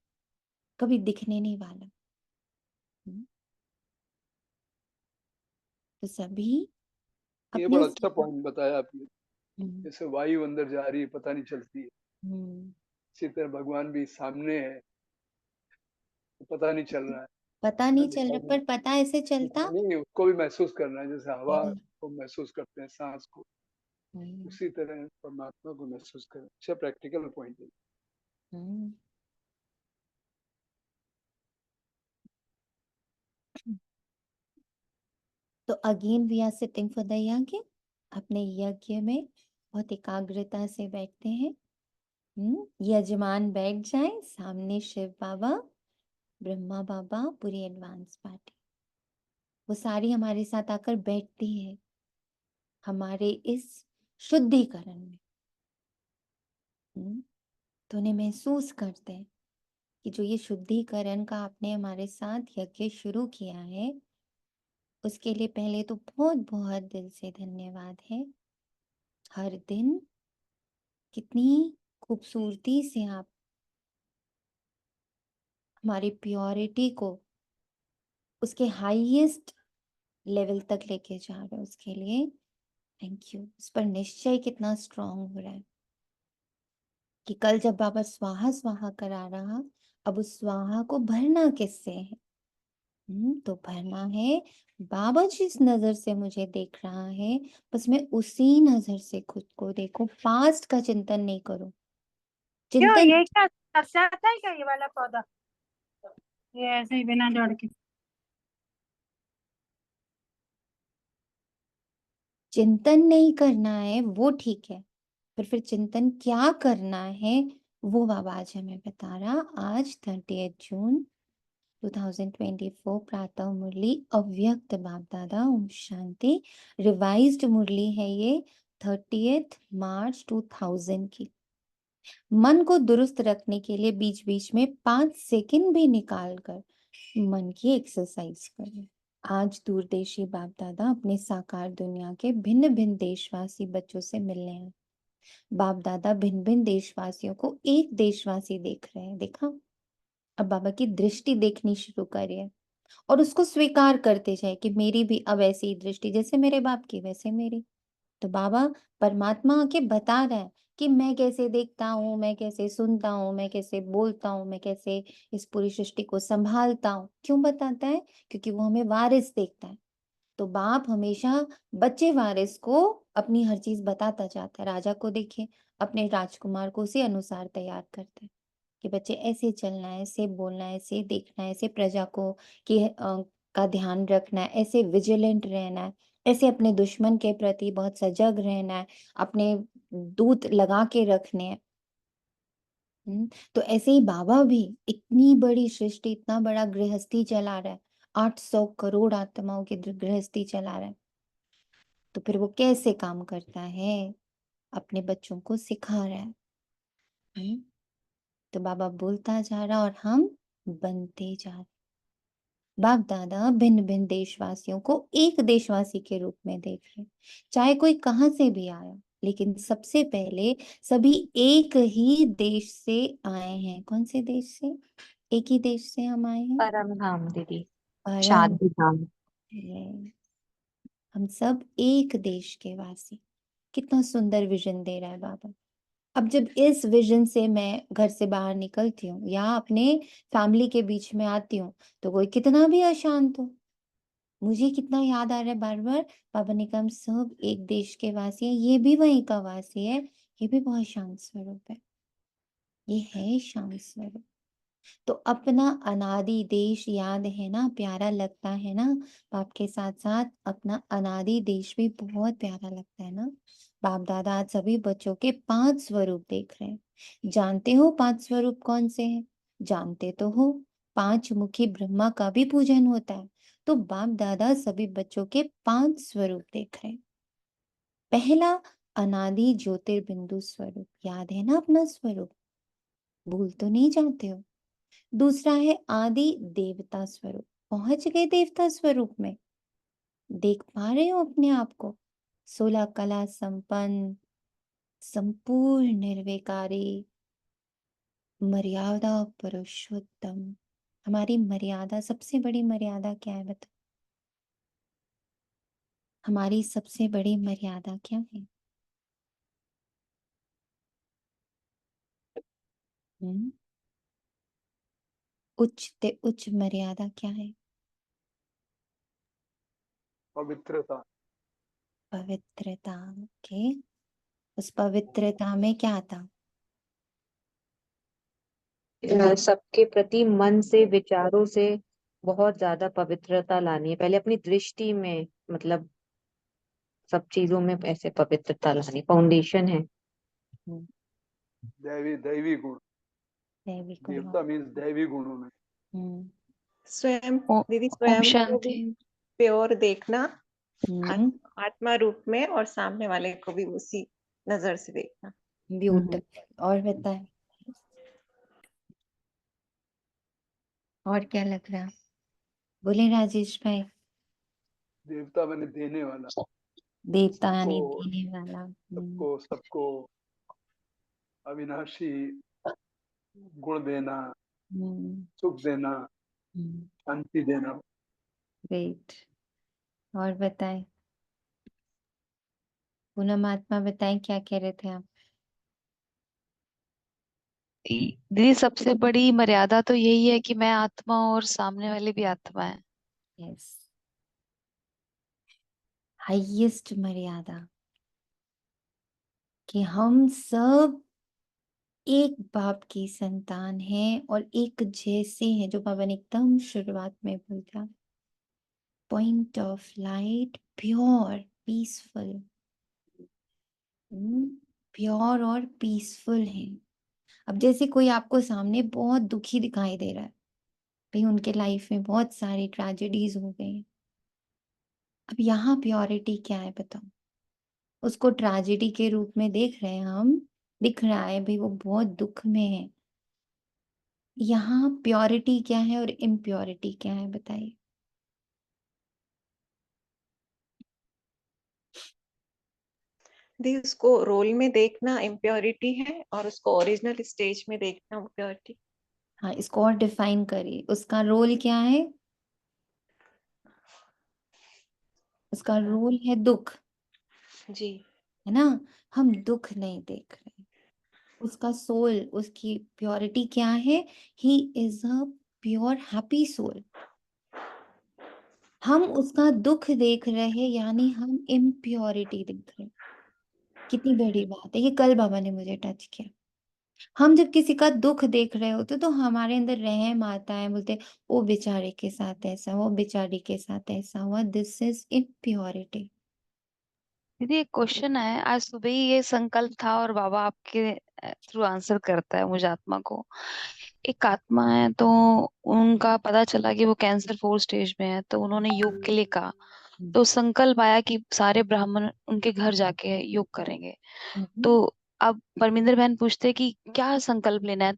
Speaker 1: कभी दिखने नहीं वाला। हम्म, तो सभी
Speaker 3: ये
Speaker 1: अपने
Speaker 3: बड़ा
Speaker 1: उस
Speaker 3: अच्छा पॉइंट बताया आपने।
Speaker 1: हम्म,
Speaker 3: जैसे वायु अंदर जा रही है पता नहीं चलती है,
Speaker 1: हम्म,
Speaker 3: इसी तरह भगवान भी सामने है तो पता नहीं चल रहा
Speaker 1: पता
Speaker 3: है ना,
Speaker 1: नहीं चल रहा पर पता ऐसे चलता।
Speaker 3: दिखाई नहीं, उसको भी महसूस करना है, जैसे हवा
Speaker 1: हम्म,
Speaker 3: को महसूस करते हैं, सांस को,
Speaker 1: हम्म,
Speaker 3: उसी तरह परमात्मा को महसूस करें। अच्छा प्रैक्टिकल पॉइंट है।
Speaker 1: हम्म। तो again we are sitting for the yagya. अपने यज्ञ में बहुत एकाग्रता से बैठते हैं। यजमान बैठ जाए, सामने शिव बाबा, ब्रह्मा बाबा, पूरी एडवांस पार्टी, वो सारी हमारे साथ आकर बैठती है हमारे इस शुद्धिकरण में। तो उन्हें महसूस करते हैं कि जो ये शुद्धिकरण का आपने हमारे साथ यज्ञ शुरू किया है, उसके लिए पहले तो बहुत बहुत दिल से धन्यवाद है। हर दिन कितनी खूबसूरती से आप हमारी प्योरिटी को उसके हाईएस्ट लेवल तक लेके जा रहे हो, उसके लिए थैंक यू। उस पर निश्चय कितना स्ट्रांग हो रहा है कि कल जब बाबा स्वाहा स्वाहा करा रहा, अब उस स्वाहा को भरना किससे है? तो भरना है, बाबा जिस नजर से मुझे देख रहा है, बस मैं उसी नजर से खुद को देखो, पास्ट का चिंतन नहीं करो।
Speaker 4: क्यों,
Speaker 1: चिंतन
Speaker 4: ये क्या तरसाता है क्या ये वाला पौधा? ये ऐसे ही बिना जड़ के?
Speaker 1: चिंतन नहीं करना है वो ठीक है, पर फिर चिंतन क्या करना है वो बाबा आज हमें बता रहा। आज 30 जून 2024 प्रातः मुरली अव्यक्त बाप दादा ओम शांति। रिवाइज्ड मुरली है ये 30 मार्च 2000 की। मन को दुरुस्त रखने के लिए बीच बीच में 5 सेकंड भी निकाल कर मन की एक्सरसाइज करें। आज दूरदेशी बाप दादा अपने साकार दुनिया के भिन्न भिन्न देशवासी बच्चों से मिलने हैं। बाप दादा भिन्न भिन्न देशवासियों को एक देशवासी देख रहे हैं। देखा, अब बाबा की दृष्टि देखनी शुरू करिए और उसको स्वीकार करते जाए कि मेरी भी अब ऐसी ही दृष्टि, जैसे मेरे बाप की वैसे मेरी। तो बाबा परमात्मा आके बता रहा है कि मैं कैसे देखता हूँ, मैं कैसे सुनता हूँ, मैं कैसे बोलता हूँ, मैं कैसे इस पूरी सृष्टि को संभालता हूँ। क्यों बताता है? क्योंकि वो हमें वारिस देखता है। तो बाप हमेशा बच्चे वारिस को अपनी हर चीज बताता जाता है। राजा को देखिए, अपने राजकुमार को उसी अनुसार तैयार करता है कि बच्चे ऐसे चलना है, ऐसे बोलना है, ऐसे देखना है, ऐसे प्रजा को का ध्यान रखना है, ऐसे विजिलेंट रहना है, ऐसे अपने दुश्मन के प्रति बहुत सजग रहना है, अपने दूत लगा के रखने हैं। तो ऐसे ही बाबा भी इतनी बड़ी सृष्टि, इतना बड़ा गृहस्थी चला रहा है, 800 करोड़ आत्माओं की गृहस्थी चला रहा है। तो फिर वो कैसे काम करता है? अपने बच्चों को सिखा रहा है। तो बाबा बोलता जा रहा और हम बनते जा रहे। बाप दादा भिन्न भिन्न देशवासियों को एक देशवासी के रूप में देख रहे, चाहे कोई कहां से भी आया, लेकिन सबसे पहले सभी एक ही देश से आए हैं। कौन से देश से? एक ही देश से हम आए हैं,
Speaker 2: परम धाम दीदी,
Speaker 1: परम
Speaker 2: शादी धाम।
Speaker 1: है। हम सब एक देश के वासी। कितना सुंदर विजन दे रहा है बाबा। अब जब इस विजन से मैं घर से बाहर निकलती हूँ या अपने फैमिली के बीच में आती हूँ, तो कोई कितना भी अशांत हो, मुझे कितना याद आ रहा है बार बार, बाबा ने कहा हम सब एक देश के वासी हैं, ये भी वहीं का वासी है, ये भी बहुत शांत स्वरूप है, ये है शांत स्वरूप। तो अपना अनादि देश याद है ना, प्यारा लगता है ना? बाप के साथ साथ अपना अनादि देश भी बहुत प्यारा लगता है ना? बाप दादा आज सभी बच्चों के 5 स्वरूप देख रहे हैं। जानते हो 5 स्वरूप कौन से हैं? जानते तो हो, 5 मुखी ब्रह्मा का भी पूजन होता है। तो बाप दादा सभी बच्चों के 5 स्वरूप देख रहे हैं। पहला अनादि ज्योतिर्बिंदु स्वरूप, याद है ना अपना स्वरूप? भूल तो नहीं जाते हो? दूसरा है आदि देवता स्वरूप, पहुंच गए देवता स्वरूप में, देख पा रहे हो अपने आप को? 16 कला संपन्न, संपूर्ण निर्विकारी, मर्यादा पुरुषोत्तम। हमारी मर्यादा, सबसे बड़ी मर्यादा क्या है बताओ? हमारी सबसे बड़ी मर्यादा क्या है? हम्म? उच्च ते उच्च मर्यादा क्या है?
Speaker 3: पवित्रता।
Speaker 1: पवित्रता के। उस पवित्रता में क्या था?
Speaker 2: सबके प्रति मन से, विचारों से बहुत ज्यादा पवित्रता लानी है। पहले अपनी दृष्टि में, मतलब सब चीजों में ऐसे पवित्रता लानी, फाउंडेशन है।
Speaker 1: हम्म,
Speaker 3: दैवी दैवी गुण।
Speaker 1: दैवी गुणों।
Speaker 3: देवता मीन्स दैवी गुणों में।
Speaker 1: हम्म
Speaker 5: स्वयं, दीदी
Speaker 6: ओम
Speaker 5: स्वयं को भी
Speaker 6: शांति।
Speaker 5: प्योर देखना
Speaker 1: हम्म
Speaker 5: आत्मा रूप में, और सामने वाले को भी उसी नजर से देखना।
Speaker 1: ब्यूटीफुल। और बताए, और क्या लग रहा? बोले राजेश भाई।
Speaker 3: देवता मैंने देने वाला,
Speaker 1: देवता यानी
Speaker 3: सबको
Speaker 1: देने वाला।
Speaker 3: सबको सबको अविनाशी गुण देना, सुख देना, शांति देना।
Speaker 1: ग्रेट। और बताए। पूनम आत्मा बताएं क्या कह रहे थे आप?
Speaker 6: दीदी सबसे बड़ी मर्यादा तो यही है कि मैं आत्मा और सामने वाले भी आत्मा है।
Speaker 1: यस, हाईएस्ट मर्यादा कि हम सब एक बाप की संतान हैं और एक जैसे हैं, जो बाबा ने एकदम शुरुआत में बोला, point of light, pure peaceful, pure और पीसफुल है। अब जैसे कोई आपको सामने बहुत दुखी दिखाई दे रहा है, भाई उनके लाइफ में बहुत सारी ट्रेजेडीज हो गई, अब यहाँ प्योरिटी क्या है बताओ? उसको ट्रेजेडी के रूप में देख रहे हैं हम, दिख रहा है भाई वो बहुत दुख में है। यहाँ प्योरिटी क्या है और इम्प्योरिटी क्या है बताइए?
Speaker 5: दी उसको रोल में देखना इम्प्योरिटी है और उसको ओरिजिनल स्टेज में देखना प्योरिटी।
Speaker 1: हाँ, इसको और डिफाइन करिए, उसका रोल क्या है? उसका रोल है दुख,
Speaker 5: जी।
Speaker 1: है ना? हम दुख नहीं देख रहे। उसका सोल, उसकी प्योरिटी क्या है? He is a pure happy soul. हम उसका दुख देख रहे हैं, यानी हम इम्प्योरिटी देख रहे हैं। कितनी बड़ी बात है ये, कल बाबा ने मुझे टच किया। हम जब किसी का दुख देख रहे होते तो हमारे अंदर रहम आता है, बोलते ओ बेचारे के साथ ऐसा हुआ, बेचारी के साथ ऐसा हुआ। This is impurity.
Speaker 6: दीदी एक क्वेश्चन है, आज सुबह ही ये संकल्प था और बाबा आपके थ्रू आंसर करता है मुझे आत्मा को। एक आत्मा है तो उनका पता चला कि वो कैंसर 4 स्टेज में है, तो उन्होंने योग के लिए कहा। तो संकल्प आया कि सारे ब्राह्मण उनके घर जाके योग करेंगे। तो अब परमिंदर बहन पूछते कि क्या संकल्प लेना है,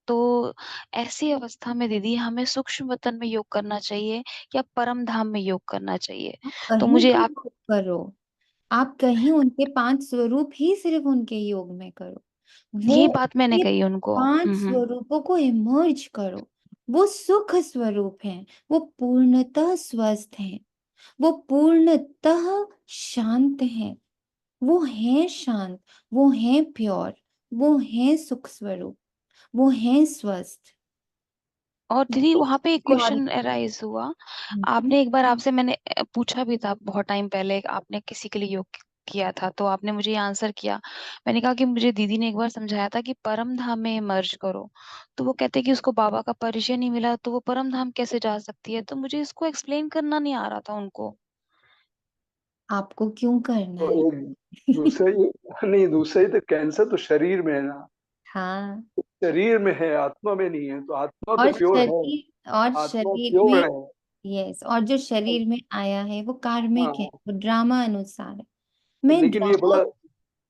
Speaker 6: तो ऐसी अवस्था में दीदी हमें सूक्ष्म वतन में योग करना चाहिए या परम धाम में योग करना चाहिए? तो
Speaker 1: कहीं
Speaker 6: मुझे
Speaker 1: भी
Speaker 6: आप
Speaker 1: योग करो, आप कहीं उनके 5 स्वरूप ही सिर्फ उनके योग में करो। वो
Speaker 6: ये बात मैंने
Speaker 1: ये
Speaker 6: कही उनको।
Speaker 1: 5 स्वरूपों को इमर्ज करो। वो सुख स्वरूप हैं, वो पूर्णतः स्वस्थ हैं, वो पूर्णतः शांत हैं, वो हैं शांत, वो हैं प्योर, वो हैं सुख स्वरूप, वो हैं स्वस्थ।
Speaker 6: और दीदी
Speaker 1: ये
Speaker 6: वहां पे एक क्वेश्चन
Speaker 1: प्योरिटी।
Speaker 6: अराइज हुआ। आपने एक बार आपसे मैंने पूछा भी था बहुत टाइम पहले, आपने किसी के लिए योग किया था तो आपने मुझे ये आंसर किया। मैंने कहा कि मुझे दीदी ने एक बार समझाया था कि परम धाम में मर्ज करो। तो वो कहते कि उसको बाबा का परिचय नहीं मिला तो वो परम धाम कैसे जा सकती है, तो मुझे इसको एक्सप्लेन करना नहीं आ रहा था उनको।
Speaker 1: आपको क्यों करना
Speaker 3: तो
Speaker 1: है?
Speaker 3: एक दूसरा ही नहीं, दूसरा ही तो कैंसर तो शरीर में है ना,
Speaker 1: हाँ,
Speaker 3: शरीर में है, आत्मा में नहीं है। तो आत्मा तो
Speaker 1: और
Speaker 3: प्योर है,
Speaker 1: शरीर, और
Speaker 3: आत्मा
Speaker 1: शरीर में,
Speaker 3: प्योर है।
Speaker 1: यस, और जो शरीर में आया है वो कार्मिक है,
Speaker 3: हाँ,
Speaker 1: वो ड्रामा अनुसार है। मैं
Speaker 3: लेकिन
Speaker 1: ड्रामा,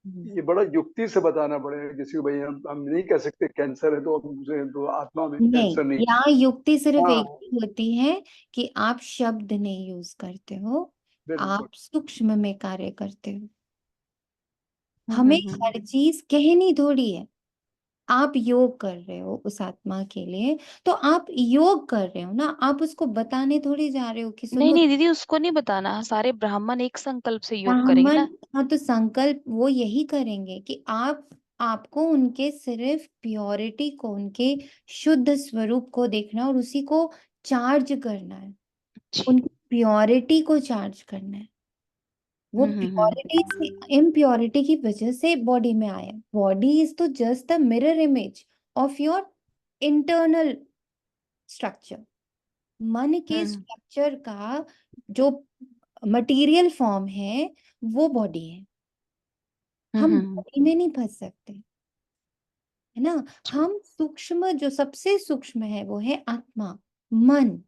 Speaker 3: ये बड़ा युक्ति से बताना पड़ेगा किसी को, भाई हम नहीं कह सकते कैंसर है तो हम उसे तो आत्मा में
Speaker 1: नहीं,
Speaker 3: कैंसर नहीं।
Speaker 1: यहाँ युक्ति सिर्फ एक
Speaker 3: हाँ,
Speaker 1: ही होती है कि आप शब्द नहीं यूज करते हो,
Speaker 3: बिल्कुल।
Speaker 1: आप सूक्ष्म में कार्य करते हो।
Speaker 6: हम्म
Speaker 1: हमें
Speaker 6: हम्म हम्म।
Speaker 1: हर चीज कहनी थोड़ी है। आप योग कर रहे हो उस आत्मा के लिए, तो आप योग कर रहे हो ना, आप उसको बताने थोड़ी जा रहे हो कि
Speaker 6: नहीं
Speaker 1: सुनो।
Speaker 6: नहीं दीदी उसको नहीं बताना, सारे ब्राह्मण एक संकल्प से योग करेंगे
Speaker 1: ब्राह्मण,
Speaker 6: ना।
Speaker 1: हाँ, तो संकल्प वो यही करेंगे कि आपको उनके सिर्फ प्योरिटी को, उनके शुद्ध स्वरूप को देखना है और उसी को चार्ज करना है,
Speaker 6: जी।
Speaker 1: उनकी प्योरिटी को चार्ज करना है। वो प्योरिटी से, इम्प्योरिटी की वजह से बॉडी में आया। बॉडी इज तो just the mirror image of your internal structure. मन के
Speaker 6: हम्म
Speaker 1: स्ट्रक्चर का जो मटेरियल फॉर्म है वो बॉडी है। हम
Speaker 6: हम्म।
Speaker 1: बॉडी में नहीं फंस सकते, है ना? हम सूक्ष्म, जो सबसे सूक्ष्म है वो है आत्मा, मन।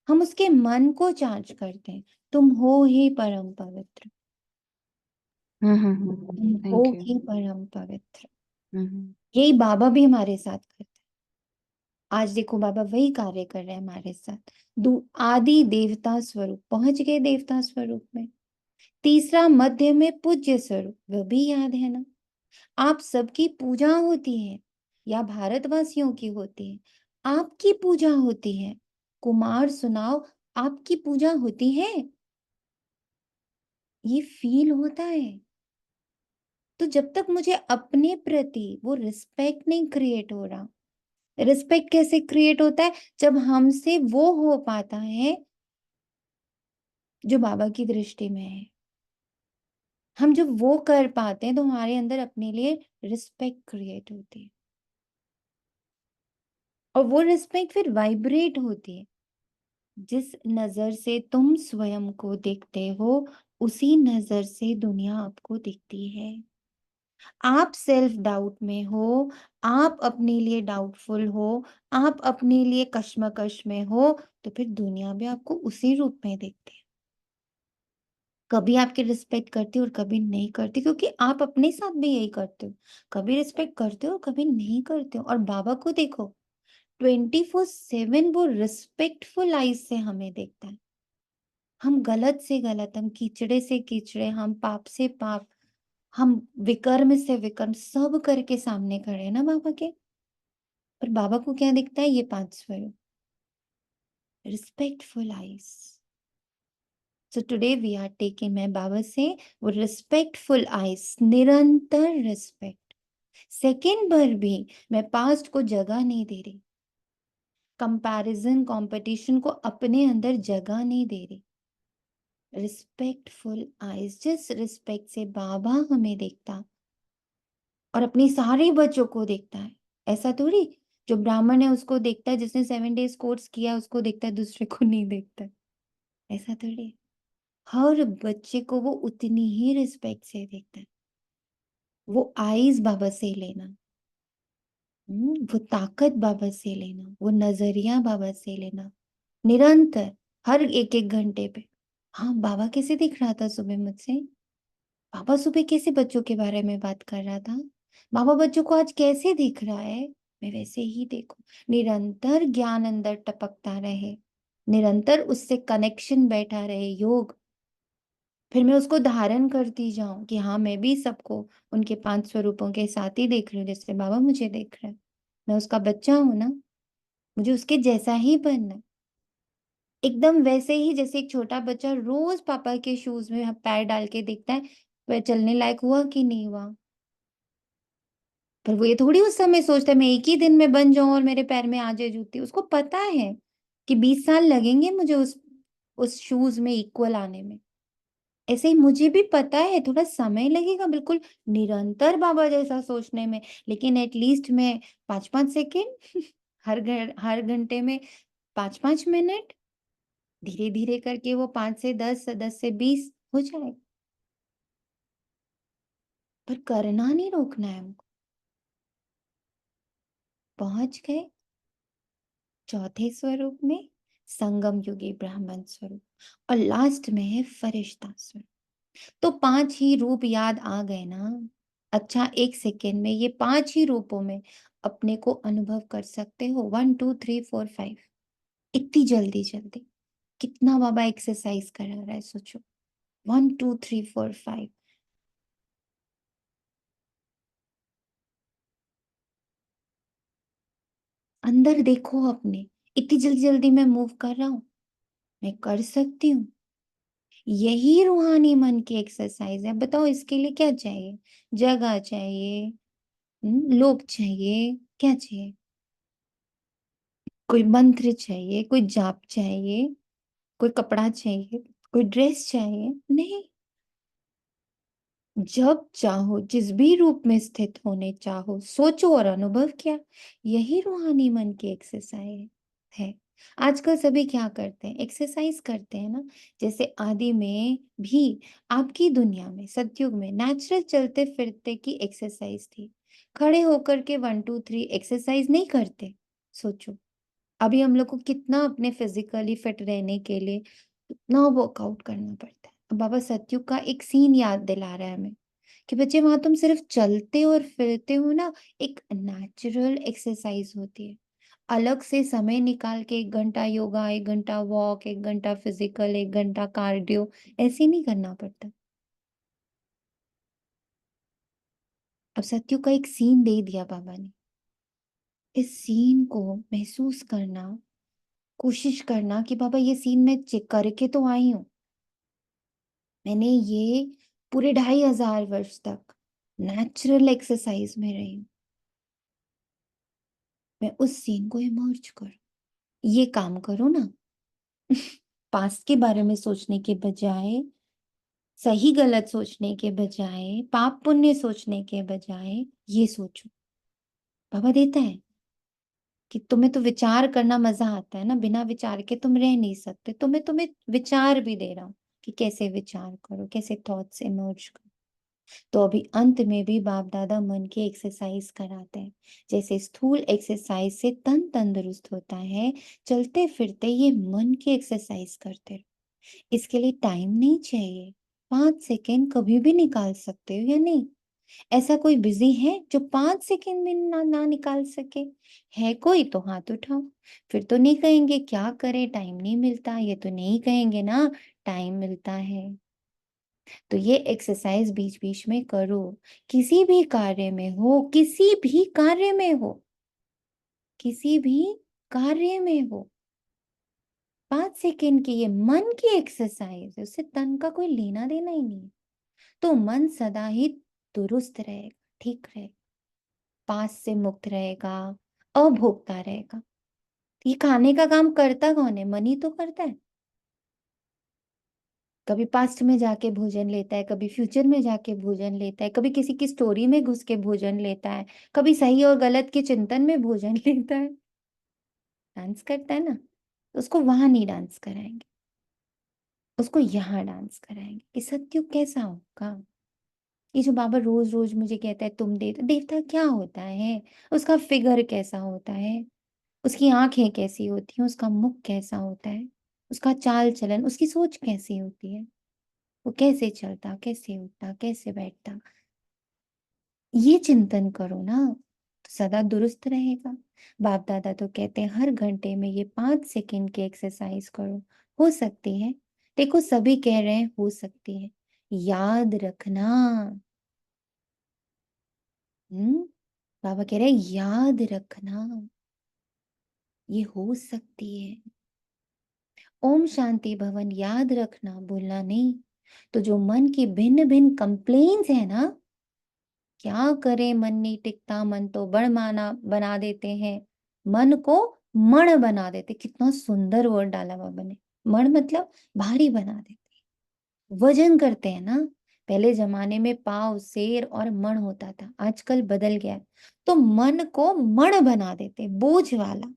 Speaker 1: हम उसके मन को चार्ज करते हैं। तुम हो ही परम पवित्र, तुम हो
Speaker 6: थैंक यू।
Speaker 1: ही परम पवित्र।
Speaker 6: हम्म
Speaker 1: यही बाबा भी हमारे साथ करते हैं। आज देखो बाबा वही कार्य कर रहे हैं हमारे साथ। आदि देवता स्वरूप पहुंच गए, देवता स्वरूप में। तीसरा मध्य में पूज्य स्वरूप, वो भी याद है ना? आप सबकी पूजा होती है, या भारतवासियों की होती है, आपकी पूजा होती है। कुमार सुनाओ, आपकी पूजा होती है। ये फील होता है तो जब तक मुझे अपने प्रति वो रिस्पेक्ट नहीं क्रिएट हो रहा, रिस्पेक्ट कैसे क्रिएट होता है? जब हमसे वो हो पाता है जो बाबा की दृष्टि में है। हम जब वो कर पाते हैं तो हमारे अंदर अपने लिए रिस्पेक्ट क्रिएट होती है, और वो रिस्पेक्ट फिर वाइब्रेट होती है। जिस नजर से तुम स्वयं को देखते हो, उसी नजर से दुनिया आपको दिखती है। आप सेल्फ डाउट में हो, आप अपने लिए डाउटफुल हो, आप अपने लिए कश्मकश में हो, तो फिर दुनिया भी आपको उसी रूप में देखती है। कभी आपकी रिस्पेक्ट करती और कभी नहीं करती, क्योंकि आप अपने साथ भी यही करते हो। कभी रिस्पेक्ट करते हो, कभी नहीं करते हो। और बाबा को देखो, 24/7 वो रिस्पेक्टफुल आईज से हमें देखता है। हम गलत से गलत, हम कीचड़े से कीचड़े, हम पाप से पाप, हम विकर्म से विकर्म सब करके सामने खड़े हैं ना बाबा के। पर बाबा को क्या दिखता है? ये 5 स्वरूप, respectful eyes. So today we are taking, मैं बाबा से वो रिस्पेक्टफुल आईज, निरंतर रिस्पेक्ट। सेकेंड भर भी मैं पास्ट को जगह नहीं दे रही, कंपैरिजन कंपटीशन को अपने अंदर जगह नहीं दे रही। रिस्पेक्टफुल आईज, जिस रिस्पेक्ट से बाबा हमें देखता और अपनी सारे बच्चों को देखता है। ऐसा थोड़ी जो ब्राह्मण है उसको देखता है, जिसने 7 डेज कोर्स किया उसको देखता है, दूसरे को नहीं देखता है। ऐसा थोड़ी, हर बच्चे को वो उतनी ही रिस्पेक्ट से देखता है। वो आईज बाबा से लेना, वो ताकत बाबा से लेना, वो नजरिया बाबा से लेना, निरंतर, हर एक एक घंटे पे। हाँ, बाबा कैसे दिख रहा था सुबह मुझसे? बाबा सुबह कैसे बच्चों के बारे में बात कर रहा था? बाबा बच्चों को आज कैसे दिख रहा है? मैं वैसे ही देखूं। निरंतर ज्ञान अंदर टपकता रहे, निरंतर उससे कनेक्शन बैठा रहे, योग। फिर मैं उसको धारण करती जाऊं कि हाँ, मैं भी सबको उनके 5 स्वरूपों के साथ ही देख रही हूँ, जैसे बाबा मुझे देख रहे हैं। मैं उसका बच्चा हूं ना, मुझे उसके जैसा ही बनना है। एकदम वैसे ही जैसे एक छोटा बच्चा रोज पापा के शूज में पैर डाल के देखता है वह चलने लायक हुआ कि नहीं हुआ। पर वो ये थोड़ी उस समय सोचता है मैं एक ही दिन में बन जाऊं और मेरे पैर में आ जाए जूती। उसको पता है कि 20 साल लगेंगे मुझे उस शूज में इक्वल आने में। ऐसे ही मुझे भी पता है थोड़ा समय लगेगा, बिल्कुल निरंतर बाबा जैसा सोचने में, लेकिन एटलीस्ट मैं 5-5 सेकेंड हर घंटे में 5-5 मिनट, धीरे धीरे करके वो 5 से 10, 10 से 20 हो जाए। पर करना नहीं रोकना है हमको। पहुंच गए चौथे स्वरूप में, संगम युगी ब्राह्मण स्वरूप, और लास्ट में है फरिश्ता स्वरूप। तो 5 ही रूप याद आ गए ना? अच्छा, 1 सेकेंड में ये 5 ही रूपों में अपने को अनुभव कर सकते हो। 1 2 3 4 5, इतनी जल्दी जल्दी। कितना बाबा एक्सरसाइज करा रहा है, सोचो। 1 2 3 4 5। अंदर देखो अपने, इतनी जल्दी जल्दी मैं मूव कर रहा हूं, मैं कर सकती हूँ। यही रूहानी मन की एक्सरसाइज है। बताओ इसके लिए क्या चाहिए? जगह चाहिए, लोग चाहिए, क्या चाहिए? कोई मंत्र चाहिए, कोई जाप चाहिए, कोई कपड़ा चाहिए, कोई ड्रेस चाहिए? नहीं। जब चाहो, जिस भी रूप में स्थित होने चाहो, सोचो और अनुभव किया। यही रूहानी मन की एक्सरसाइज है। आजकल सभी क्या करते हैं? एक्सरसाइज करते हैं ना। जैसे आदि में भी आपकी दुनिया में, सतयुग में नेचुरल चलते फिरते की एक्सरसाइज थी। खड़े होकर के 1 2 3 एक्सरसाइज नहीं करते। सोचो, अभी हम लोग को कितना अपने फिजिकली फिट रहने के लिए कितना वर्कआउट करना पड़ता है। अब बाबा सतयुग का एक सीन याद दिला रहा है हमें कि बच्चे, वहां तुम सिर्फ चलते और फिरते हो ना, एक नेचुरल एक्सरसाइज होती है। अलग से समय निकाल के 1 घंटा योगा, 1 घंटा वॉक, 1 घंटा फिजिकल, 1 घंटा कार्डियो, ऐसे नहीं करना पड़ता। अब सत्युग का एक सीन दे दिया बाबा ने। इस सीन को महसूस करना, कोशिश करना कि बाबा ये सीन मैं चेक करके तो आई हूं। मैंने ये पूरे 2500 वर्ष तक नेचुरल एक्सरसाइज में रही हूँ, मैं उस सीन को इमर्ज करूँ, ये काम करो ना। पास्ट के बारे में सोचने के बजाय, सही गलत सोचने के बजाय, पाप पुण्य सोचने के बजाय ये सोचो। बाबा देता है कि तुम्हें तो विचार करना मजा आता है ना, बिना विचार के तुम रह नहीं सकते, तुम्हें विचार भी दे रहा हूं कि कैसे विचार करो, कैसे थॉट्स इमर्ज करो। तो अभी अंत में भी बाप दादा मन की एक्सरसाइज कराते हैं। जैसे स्थूल एक्सरसाइज से तन तंदुरुस्त होता है, चलते फिरते ये मन की एक्सरसाइज करते रहो। इसके लिए टाइम नहीं चाहिए, 5 सेकेंड कभी भी निकाल सकते हो या नहीं। ऐसा कोई बिजी है जो 5 सेकेंड में ना निकाल सके? है कोई तो हाथ उठाओ। फिर तो नहीं कहेंगे क्या करे, टाइम नहीं मिलता, ये तो नहीं कहेंगे ना टाइम मिलता है। तो ये एक्सरसाइज बीच बीच में करो, किसी भी कार्य में हो, किसी भी कार्य में हो, किसी भी कार्य में हो। 5 सेकेंड की ये मन की एक्सरसाइज है, उससे तन का कोई लेना देना ही नहीं। तो मन सदा ही दुरुस्त रहेगा, ठीक रहेगा, पास से मुक्त रहेगा, अभोक्ता रहेगा। ये खाने का काम करता कौन है? मन ही तो करता है। कभी पास्ट में जाके भोजन लेता है, कभी फ्यूचर में जाके भोजन लेता है, कभी किसी की स्टोरी में घुस के भोजन लेता है, कभी सही और गलत के चिंतन में भोजन लेता है। डांस करता है ना, तो उसको वहां नहीं डांस कराएंगे, उसको यहाँ डांस कराएंगे कि सत्युग कैसा होगा। ये जो बाबा रोज रोज मुझे कहता है तुम देवता, देवता क्या होता है, उसका फिगर कैसा होता है, उसकी आंखें कैसी होती हैं, उसका मुख कैसा होता है, उसका चाल चलन, उसकी सोच कैसी होती है, वो कैसे चलता, कैसे उठता, कैसे बैठता, ये चिंतन करो ना, तो सदा दुरुस्त रहेगा। बाप दादा तो कहते हैं हर घंटे में ये 5 सेकेंड की एक्सरसाइज करो। हो सकती है, देखो सभी कह रहे हैं हो सकती है, याद रखना। बाबा कह रहे हैं याद रखना, ये हो सकती है। ओम शांति भवन याद रखना, बोलना नहीं। तो जो मन की भिन्न भिन्न कंप्लेन्स है ना, क्या करें मन नहीं टिकता, मन तो बड़ माना बना देते हैं, मन को मण बना देते। कितना सुंदर वर्ड डाला बाबा ने, मण मतलब भारी बना देते, वजन करते हैं ना। पहले जमाने में पाव शेर और मण होता था, आजकल बदल गया है। तो मन को मण बना देते, बोझ वाला।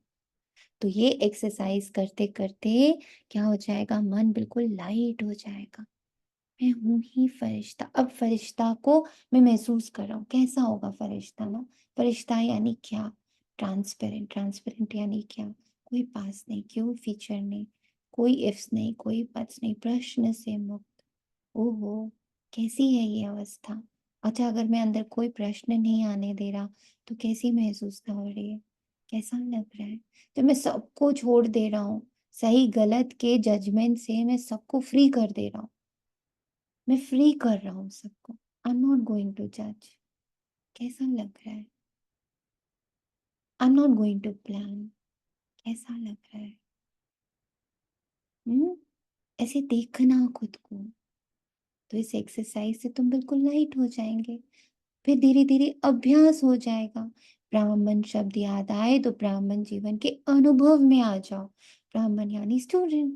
Speaker 1: तो ये एक्सरसाइज करते करते क्या हो जाएगा, मन बिल्कुल लाइट हो जाएगा। मैं हूं ही फरिश्ता। अब फरिश्ता को मैं महसूस कर रहा हूँ, कैसा होगा फरिश्ता ना। फरिश्ता यानी क्या? ट्रांसपेरेंट। ट्रांसपेरेंट यानी क्या? कोई पास नहीं, क्यों फीचर नहीं, कोई इफ्स नहीं, कोई बट्स नहीं, प्रश्न से मुक्त। ओहो, कैसी है ये अवस्था। अच्छा, अगर मैं अंदर कोई प्रश्न नहीं आने दे रहा तो कैसी महसूस हो रही है, कैसा लग रहा है? जब मैं सबको छोड़ दे रहा हूँ, सही गलत के जजमेंट से मैं सबको फ्री कर दे रहा हूँ, मैं फ्री कर रहा हूँ सबको। I am not going to जज। कैसा लग रहा है? I am not going to plan. कैसा लग रहा है? हम्म, ऐसे देखना खुद को। तो इस एक्सरसाइज से तुम बिल्कुल लाइट हो जाएंगे। फिर धीरे धीरे अभ्यास हो जाएगा। ब्राह्मण शब्द याद आए तो ब्राह्मण जीवन के अनुभव में आ जाओ। ब्राह्मण यानी स्टूडेंट,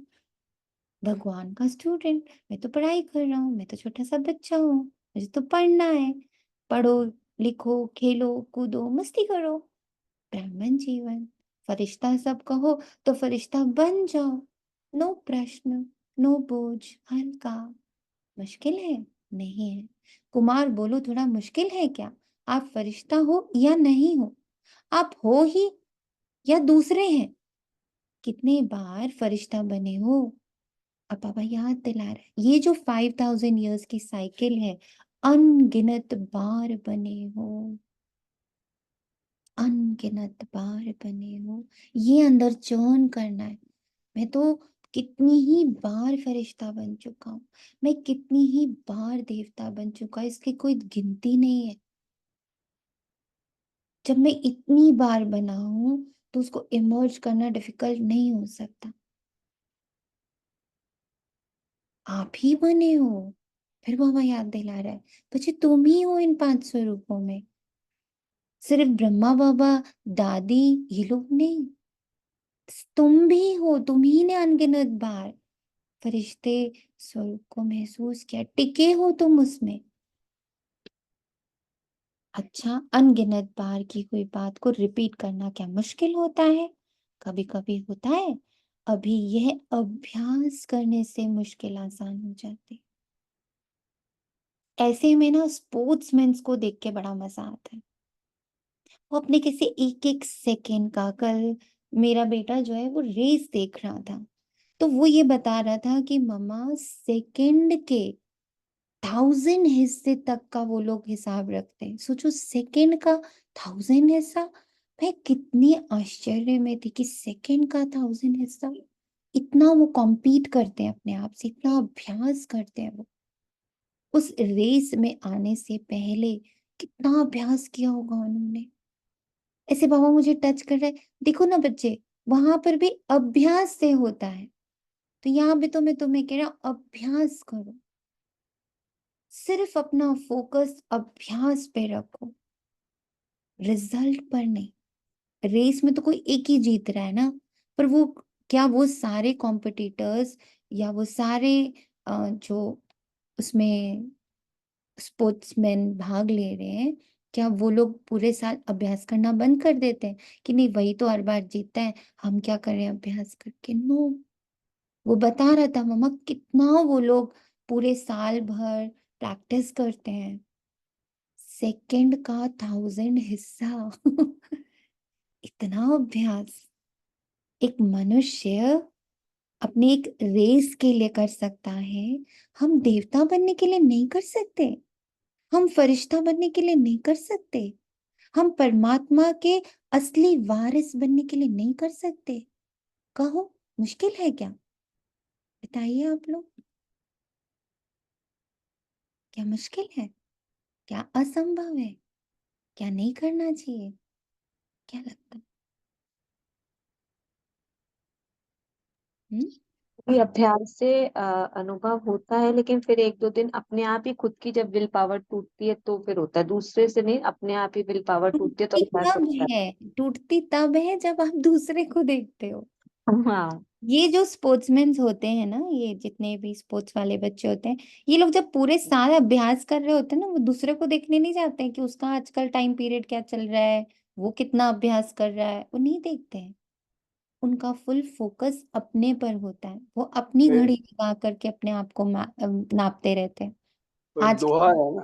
Speaker 1: भगवान का स्टूडेंट। मैं तो पढ़ाई कर रहा हूँ, मैं तो छोटा सा बच्चा हूँ, मुझे तो पढ़ना है। पढ़ो, लिखो, खेलो, कूदो, मस्ती करो। ब्राह्मण जीवन। फरिश्ता सब कहो तो फरिश्ता बन जाओ। नो प्रश्न, नो बोझ, हल्का। मुश्किल है? नहीं है। कुमार बोलो थोड़ा मुश्किल है क्या? आप फरिश्ता हो या नहीं हो, आप हो ही या दूसरे हैं। कितने बार फरिश्ता बने हो? अब बाबा याद दिला रहे हैं, ये जो 5000 ईयर्स की साइकिल है, अनगिनत बार बने हो, अनगिनत बार बने हो। ये अंदर चर्न करना है। मैं तो कितनी ही बार फरिश्ता बन चुका हूँ, मैं कितनी ही बार देवता बन चुका, इसकी कोई गिनती नहीं है। जब मैं इतनी बार बना हूं तो उसको इमर्ज करना डिफिकल्ट नहीं हो सकता। आप ही बने हो, फिर बाबा याद दिला रहा है, बच्चे तुम ही हो इन 5 स्वरूपों में, सिर्फ ब्रह्मा बाबा, दादी, ये लोग नहीं, तुम भी हो, तुम ही ने अनगिनत बार फरिश्ते स्वरूप को महसूस किया, टिके हो तुम उसमें। अच्छा, अनगिनत बार की हुई बात को रिपीट करना क्या मुश्किल होता है? कभी कभी होता है। अभी यह अभ्यास करने से मुश्किल आसान हो जाती। ऐसे में ना स्पोर्ट्समैन को देख के बड़ा मजा आता है। वो अपने किसी एक एक सेकेंड का, कल मेरा बेटा जो है वो रेस देख रहा था, तो वो ये बता रहा था कि मम्मा सेकंड के 1000 हिस्से तक का वो लोग हिसाब रखते हैं। सोचो, सेकंड का 1000 हिस्सा। मैं कितनी आश्चर्य में थी कि सेकंड का 1000 हिस्सा, इतना वो कॉम्पीट करते हैं अपने आप से, इतना अभ्यास करते हैं वो। उस रेस में आने से पहले कितना अभ्यास किया होगा उन्होंने। ऐसे बाबा मुझे टच कर रहा है, देखो ना बच्चे, वहां पर भी अभ्यास से होता है, तो यहाँ भी तो मैं तुम्हें कह रहा हूं, अभ्यास करो, सिर्फ अपना फोकस अभ्यास पे रखो, रिजल्ट पर नहीं। रेस में तो कोई एक ही जीत रहा है ना, पर वो क्या वो सारे कॉम्पिटिटर्स या वो सारे जो उसमें स्पोर्ट्समैन भाग ले रहे हैं, क्या वो लोग पूरे साल अभ्यास करना बंद कर देते हैं कि नहीं वही तो हर बार जीतता है, हम क्या करें अभ्यास करके? नो। वो बता रहा था मम्मा कितना वो लोग पूरे साल भर प्रैक्टिस करते हैं, सेकंड का 1000 हिस्सा इतना अभ्यास एक मनुष्य अपने एक रेस के लिए कर सकता है। हम देवता बनने के लिए नहीं कर सकते, हम फरिश्ता बनने के लिए नहीं कर सकते, हम परमात्मा के असली वारिस बनने के लिए नहीं कर सकते। कहो, मुश्किल है क्या? बताइए आप लोग, क्या मुश्किल है? क्या असंभव है? क्या नहीं करना चाहिए? क्या लगता है?
Speaker 2: ये अभ्यास से अनुभव होता है, लेकिन फिर एक दो दिन अपने आप ही खुद की जब विल पावर टूटती है तो फिर होता है, दूसरे से नहीं, अपने आप ही विल पावर टूटती है तो
Speaker 1: टूटती
Speaker 2: अभ्यास
Speaker 1: तब
Speaker 2: होता
Speaker 1: है, टूटती तब है जब आप दूसरे को देखते हो।
Speaker 2: है। हाँ,
Speaker 1: ये जो स्पोर्ट्समैन होते हैं ना, ये जितने भी स्पोर्ट्स वाले बच्चे होते हैं, ये लोग जब पूरे साल अभ्यास कर रहे होते हैं ना, वो दूसरे को देखने नहीं जाते हैं कि उसका आजकल टाइम पीरियड क्या चल रहा है, वो कितना अभ्यास कर रहा है, वो नहीं देखते हैं। उनका फुल फोकस अपने पर होता है, वो अपनी
Speaker 3: तो
Speaker 1: घड़ी लगा करके अपने आप को नापते रहते हैं।
Speaker 3: एक
Speaker 1: आज
Speaker 3: दोहा है ना,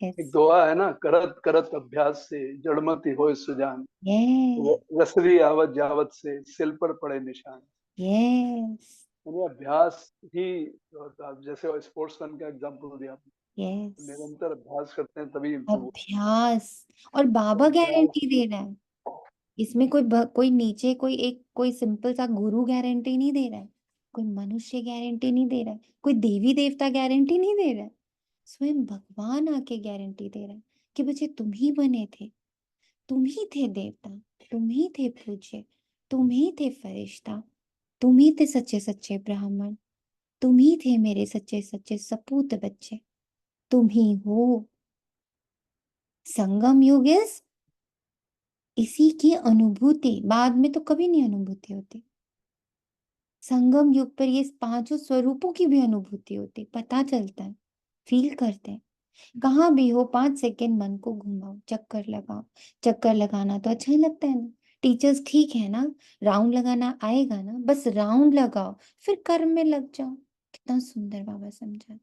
Speaker 3: एक
Speaker 1: यस,
Speaker 3: दोहा है ना, करत करत अभ्यास से जड़मति होए सुजान,
Speaker 1: यस,
Speaker 3: रसरी आवत जावत से सिल पर पड़े निशान।
Speaker 1: यस,
Speaker 3: यानी अभ्यास ही होता है। जैसे स्पोर्ट्समैन का एग्जांपल दिया आपने,
Speaker 1: यस,
Speaker 3: निरंतर अभ्यास करते हैं तभी इम्प्रूव।
Speaker 1: अभ्यास। और
Speaker 3: तो
Speaker 1: बाबा
Speaker 3: अभ्यास
Speaker 1: गारंटी दे रहा है, इसमें कोई नीचे कोई सिंपल सा गुरु गारंटी नहीं दे रहा है, कोई मनुष्य गारंटी नहीं दे रहा है, कोई देवी देवता गारंटी नहीं दे रहा है, स्वयं भगवान आके गारंटी दे रहा है कि बच्चे तुम ही बने थे, तुम ही थे देवता, तुम ही थे पूज्य, तुम ही थे फरिश्ता, तुम ही थे सच्चे सच्चे ब्राह्मण, तुम ही थे मेरे सच्चे सच्चे सपूत बच्चे, तुम ही हो। संगम युग इसी की अनुभूति, बाद में तो कभी नहीं अनुभूति होती। संगम युग पर ये पांचों स्वरूपों की भी अनुभूति होती, पता चलता है, फील करते हैं। कहाँ भी हो 5 सेकेंड मन को घुमाओ, चक्कर लगाओ। चक्कर लगाना तो अच्छा लगता है ना, टीचर्स ठीक है ना, राउंड लगाना आएगा ना, बस राउंड लगाओ, फिर कर्म में लग जाओ। कितना सुंदर बाबा समझा।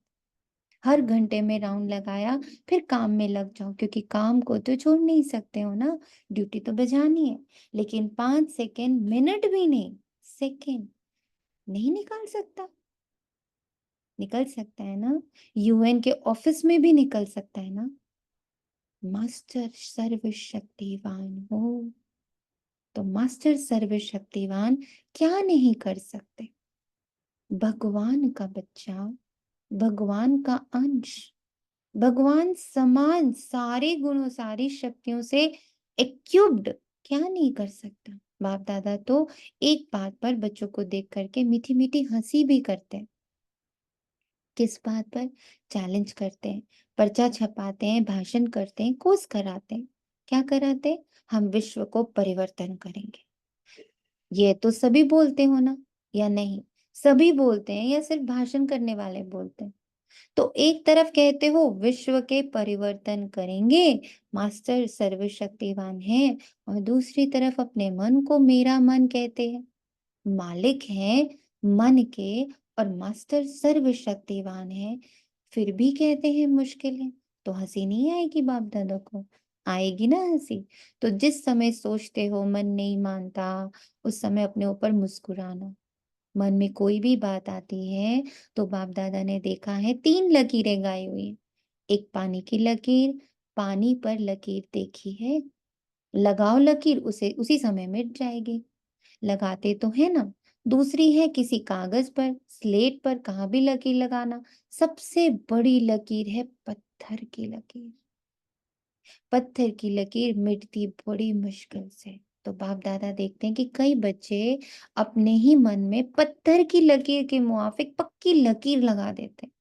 Speaker 1: हर घंटे में राउंड लगाया, फिर काम में लग जाओ, क्योंकि काम को तो छोड़ नहीं सकते हो ना, ड्यूटी तो बजानी है। लेकिन 5 सेकेंड, मिनट भी नहीं, सेकेंड नहीं निकाल सकता? निकल सकता है ना, यूएन के ऑफिस में भी निकल सकता है ना। मास्टर सर्वशक्तिवान हो, तो मास्टर सर्वशक्तिवान क्या नहीं कर सकते? भगवान का बच्चा, भगवान का अंश, भगवान समान सारे गुणों सारी शक्तियों से इक्विप्ड, क्या नहीं कर सकता? बाप दादा तो एक बात पर बच्चों को देख करके मीठी मीठी हंसी भी करते हैं। किस बात पर? चैलेंज करते हैं, पर्चा छपाते हैं, भाषण करते हैं, कोर्स कराते हैं। क्या कराते हैं? हम विश्व को परिवर्तन करेंगे। ये तो सभी बोलते हो ना, या नहीं? सभी बोलते हैं या सिर्फ भाषण करने वाले बोलते हैं? तो एक तरफ कहते हो विश्व के परिवर्तन करेंगे, मास्टर सर्वशक्तिवान है, और दूसरी तरफ अपने मन को मेरा मन कहते हैं, मालिक हैं मन के, और मास्टर सर्वशक्तिवान है, फिर भी कहते हैं मुश्किल है। तो हंसी नहीं आएगी बाप दादा को? आएगी ना हंसी। तो जिस समय सोचते हो मन नहीं मानता, उस समय अपने ऊपर मुस्कुराना। मन में कोई भी बात आती है तो बाप दादा ने देखा है 3 लकीरें गाई हुई हैं। एक पानी की लकीर, पानी पर लकीर देखी है, लगाओ लकीर, उसे उसी समय मिट जाएगी। लगाते तो है ना। दूसरी है किसी कागज पर, स्लेट पर कहाँ भी लकीर लगाना। सबसे बड़ी लकीर है पत्थर की लकीर। पत्थर की लकीर मिटती बड़ी मुश्किल से। तो बाप दादा देखते हैं कि कई बच्चे अपने ही मन में पत्थर की लकीर के मुआफिक पक्की लकीर लगा देते हैं,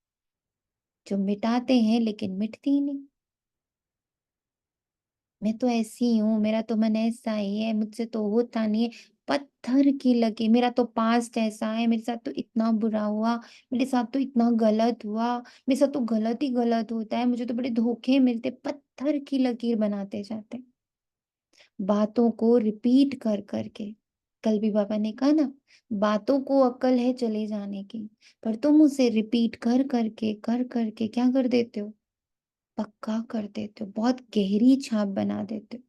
Speaker 1: जो मिटाते हैं लेकिन मिटती ही नहीं। मैं तो ऐसी हूँ, मेरा तो मन ऐसा ही है, मुझसे तो होता नहीं है। पत्थर की लकीर, मेरा तो पास्ट ऐसा है, मेरे साथ तो इतना बुरा हुआ, मेरे साथ तो इतना गलत हुआ, मेरे साथ तो गलत ही गलत होता है, मुझे तो बड़े धोखे मिलते। पत्थर की लकीर बनाते जाते हैं, बातों को रिपीट कर करके। कल भी बाबा ने कहा ना, बातों को अक्ल है चले जाने की, पर तुम उसे रिपीट कर करके क्या कर देते हो? पक्का कर देते हो, बहुत गहरी छाप बना देते हो।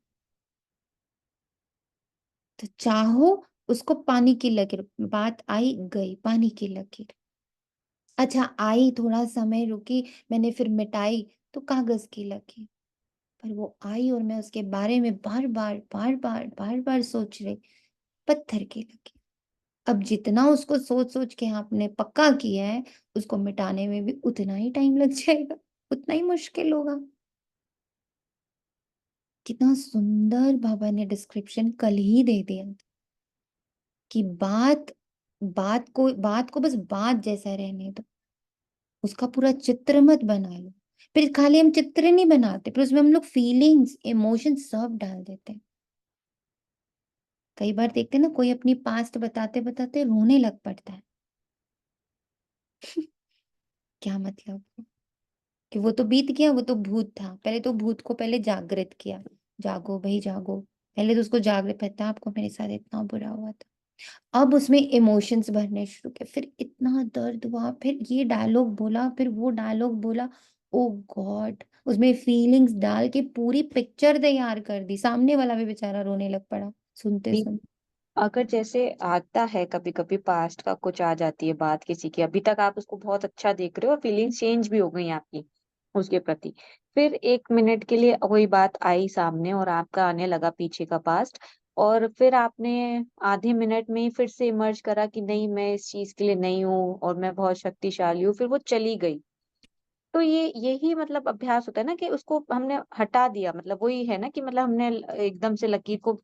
Speaker 1: तो चाहो उसको पानी की लकीर, बात आई गई, पानी की लकीर। अच्छा आई, थोड़ा समय रुकी, मैंने फिर मिटाई, तो कागज की लकीर। पर वो आई और मैं उसके बारे में बार बार सोच रही, पत्थर की लकीर। अब जितना उसको सोच सोच के आपने पक्का किया है, उसको मिटाने में भी उतना ही टाइम लग जाएगा, उतना ही मुश्किल होगा। कितना सुंदर बाबा ने डिस्क्रिप्शन कल ही दे दिया कि बात को बस बात जैसा रहने दो, उसका पूरा चित्र मत बना लो। फिर खाली हम चित्र नहीं बनाते, फिर उसमें हम लोग फीलिंग्स इमोशन सब डाल देते हैं। कई बार देखते हैं ना, कोई अपनी पास्ट बताते बताते रोने लग पड़ता है। क्या मतलब? कि वो तो बीत गया, वो तो भूत था। पहले तो भूत को पहले जागृत किया, जागो भाई जागो। पहले तो उसको जागृत, पता आपको मेरे साथ इतना बुरा हुआ था। अब उसमें इमोशंस भरने शुरू किए, फिर इतना दर्द हुआ, फिर ये डायलॉग बोला, फिर वो डायलॉग बोला। ओ गॉड, उसमें फीलिंग्स डाल के पूरी पिक्चर तैयार कर दी, सामने वाला भी बेचारा रोने लग पड़ा सुनते
Speaker 2: भी
Speaker 1: सुनते।
Speaker 2: अगर जैसे आता है कभी कभी पास्ट का कुछ आ जाती है बात किसी की, अभी तक आप उसको बहुत अच्छा देख रहे हो और फीलिंग्स चेंज भी हो गई आपकी उसके प्रति, फिर 1 मिनट के लिए कोई बात आई सामने और आपका आने लगा पीछे का पास्ट, और फिर आपने आधे मिनट में ही फिर से इमर्ज करा कि नहीं मैं इस चीज के लिए नहीं हूँ और मैं बहुत शक्तिशाली हूँ, फिर वो चली गई। तो ये यही मतलब अभ्यास होता है ना कि उसको हमने हटा दिया, मतलब वही है ना कि मतलब हमने एकदम से लकीर को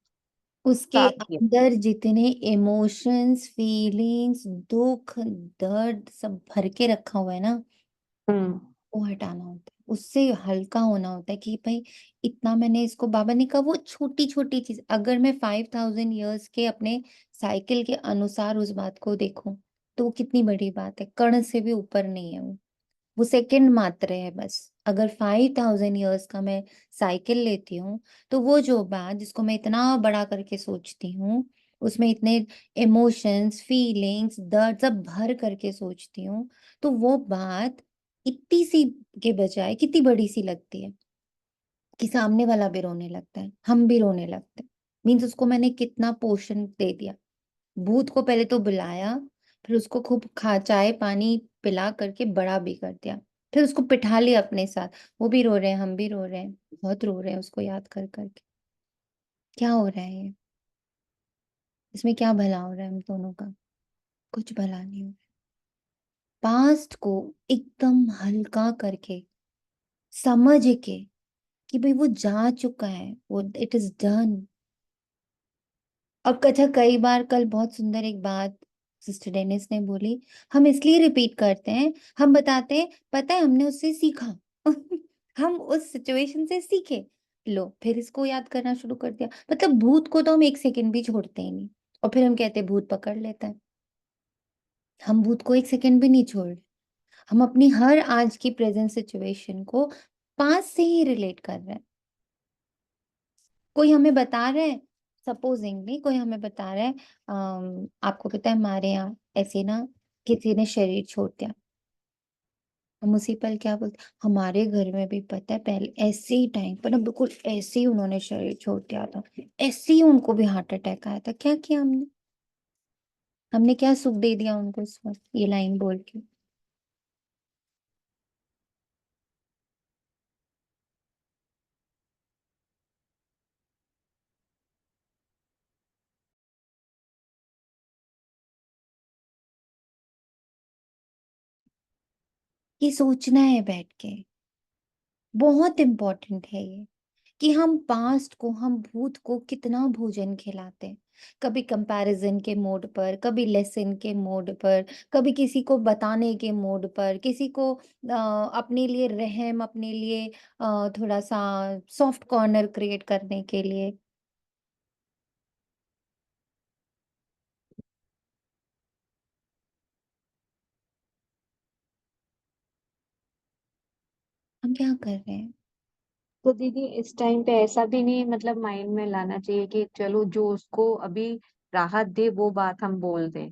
Speaker 1: उसके
Speaker 2: साफ किया।
Speaker 1: अंदर जितने इमोशंस, फीलिंग्स, दुख, दर्द सब भर के रखा हुआ है ना,
Speaker 2: हम्म।
Speaker 1: वो हटाना होता है, उससे हल्का होना होता है कि भाई इतना मैंने इसको, बाबा ने कहा वो छोटी छोटी चीज, अगर मैं 5000 ईयर्स के अपने साइकिल के अनुसार उस बात को देखूं, तो वो कितनी बड़ी बात है, कण से भी ऊपर नहीं है वो सेकंड मात्र है बस। अगर 5000 ईयर्स का मैं साइकिल लेती हूँ, तो वो जो बात जिसको मैं इतना बड़ा करके सोचती हूँ, उसमें इतने इमोशंस, फीलिंग्स, दर्द सब भर करके सोचती हूँ, तो वो बात इतनी सी के बजाय कितनी बड़ी सी लगती है कि सामने वाला भी रोने लगता है, हम भी रोने लगते हैं। मीन्स उसको मैंने कितना पोषण दे दिया। भूत को पहले तो बुलाया, फिर उसको खूब खा चाय पानी पिला करके बड़ा भी कर दिया, फिर उसको बिठा लिया अपने साथ। वो भी रो रहे हैं, हम भी रो रहे हैं, बहुत रो रहे हैं उसको याद कर करके। क्या हो रहा है ये? इसमें क्या भला हो रहा है हम दोनों का? कुछ भला नहीं हो रहा। पास्ट को एकदम हल्का करके समझ के कि भाई वो जा चुका है, वो इट इज डन। अब अच्छा, कई बार कल बहुत सुंदर एक बात सिस्टर डेनिस ने बोली, हम इसलिए रिपीट करते हैं, हम बताते हैं पता है हमने उससे सीखा हम उस सिचुएशन से सीखे। लो फिर इसको याद करना शुरू कर दिया। मतलब भूत को तो हम 1 सेकंड भी छोड़ते ही नहीं, और फिर हम कहते हैं भूत पकड़ लेता है। हम भूत को 1 सेकंड भी नहीं छोड़ रहे, हम अपनी हर आज की प्रेजेंट सिचुएशन को पास से ही रिलेट कर रहे हैं। कोई हमें बता रहा है, सपोजिंगली कोई हमें बता रहा है, आपको पता है हमारे यहाँ ऐसे ना किसी ने शरीर छोड़ दिया, हम उसी पल क्या बोलते, हमारे घर में भी पता है पहले ऐसे ही टाइम पर ना बिल्कुल ऐसे ही उन्होंने शरीर छोड़ दिया था, ऐसे ही उनको भी हार्ट अटैक आया था। क्या किया हमने, हमने क्या सुख दे दिया उनको उस वक्त ये लाइन बोल के। ये सोचना है बैठ के, बहुत इंपॉर्टेंट है ये, कि हम पास्ट को, हम भूत को कितना भोजन खिलाते हैं। कभी कंपैरिजन के मोड पर, कभी लेसन के मोड पर, कभी किसी को बताने के मोड पर, किसी को अपने लिए रहम, अपने लिए थोड़ा सा सॉफ्ट कॉर्नर क्रिएट करने के लिए। हम क्या कर रहे हैं?
Speaker 2: तो दीदी इस टाइम पे ऐसा भी नहीं मतलब माइंड में लाना चाहिए कि चलो जो उसको अभी राहत दे वो बात हम बोल दें,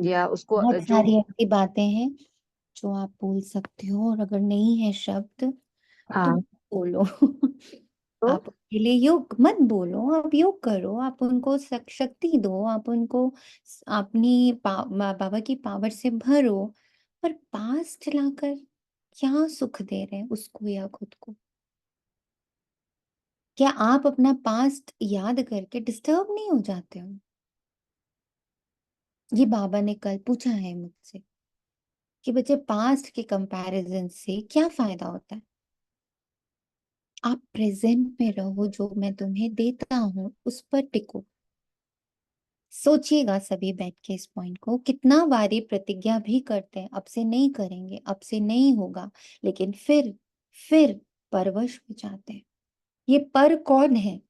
Speaker 2: या उसको
Speaker 1: बहुत
Speaker 2: जो।
Speaker 1: सारी ऐसी बातें हैं जो आप बोल सकते हो, और अगर नहीं है शब्द तो
Speaker 2: हाँ।
Speaker 1: बोलो
Speaker 2: तो
Speaker 1: आप उनके लिए योग मत बोलो, आप योग करो, आप उनको शक्ति दो, आप उनको अपनी बाबा की पावर से भरो। पर पास चलाकर क्या सुख दे रहे हैं उसको या खुद को? क्या आप अपना पास्ट याद करके डिस्टर्ब नहीं हो जाते हो? ये बाबा ने कल पूछा है मुझसे कि बच्चे पास्ट के कंपैरिजन से क्या फायदा होता है? आप प्रेजेंट में रहो, जो मैं तुम्हें देता हूं उस पर टिको। सोचिएगा सभी बैठ के इस पॉइंट को, कितना बारी प्रतिज्ञा भी करते हैं अब से नहीं करेंगे, अब से नहीं होगा, लेकिन फिर परवश हो जाते हैं। ये पर कौन है?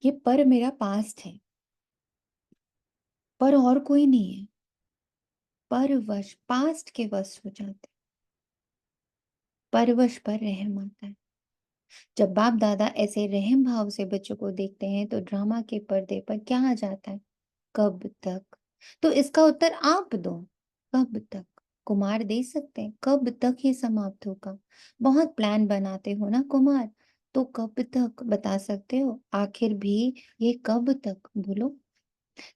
Speaker 1: ये पर मेरा पास्ट है, पर और कोई नहीं है। परवश, पास्ट के वश हो जाते, परवश पर रहम आता है। जब बाप दादा ऐसे रहम भाव से बच्चों को देखते हैं तो ड्रामा के पर्दे पर क्या आ जाता है, कब तक? तो इसका उत्तर आप दो, कब तक? कुमार दे सकते हैं, कब तक ये समाप्त होगा? बहुत प्लान बनाते हो ना कुमार, तो कब तक बता सकते हो? आखिर भी ये कब तक बोलो,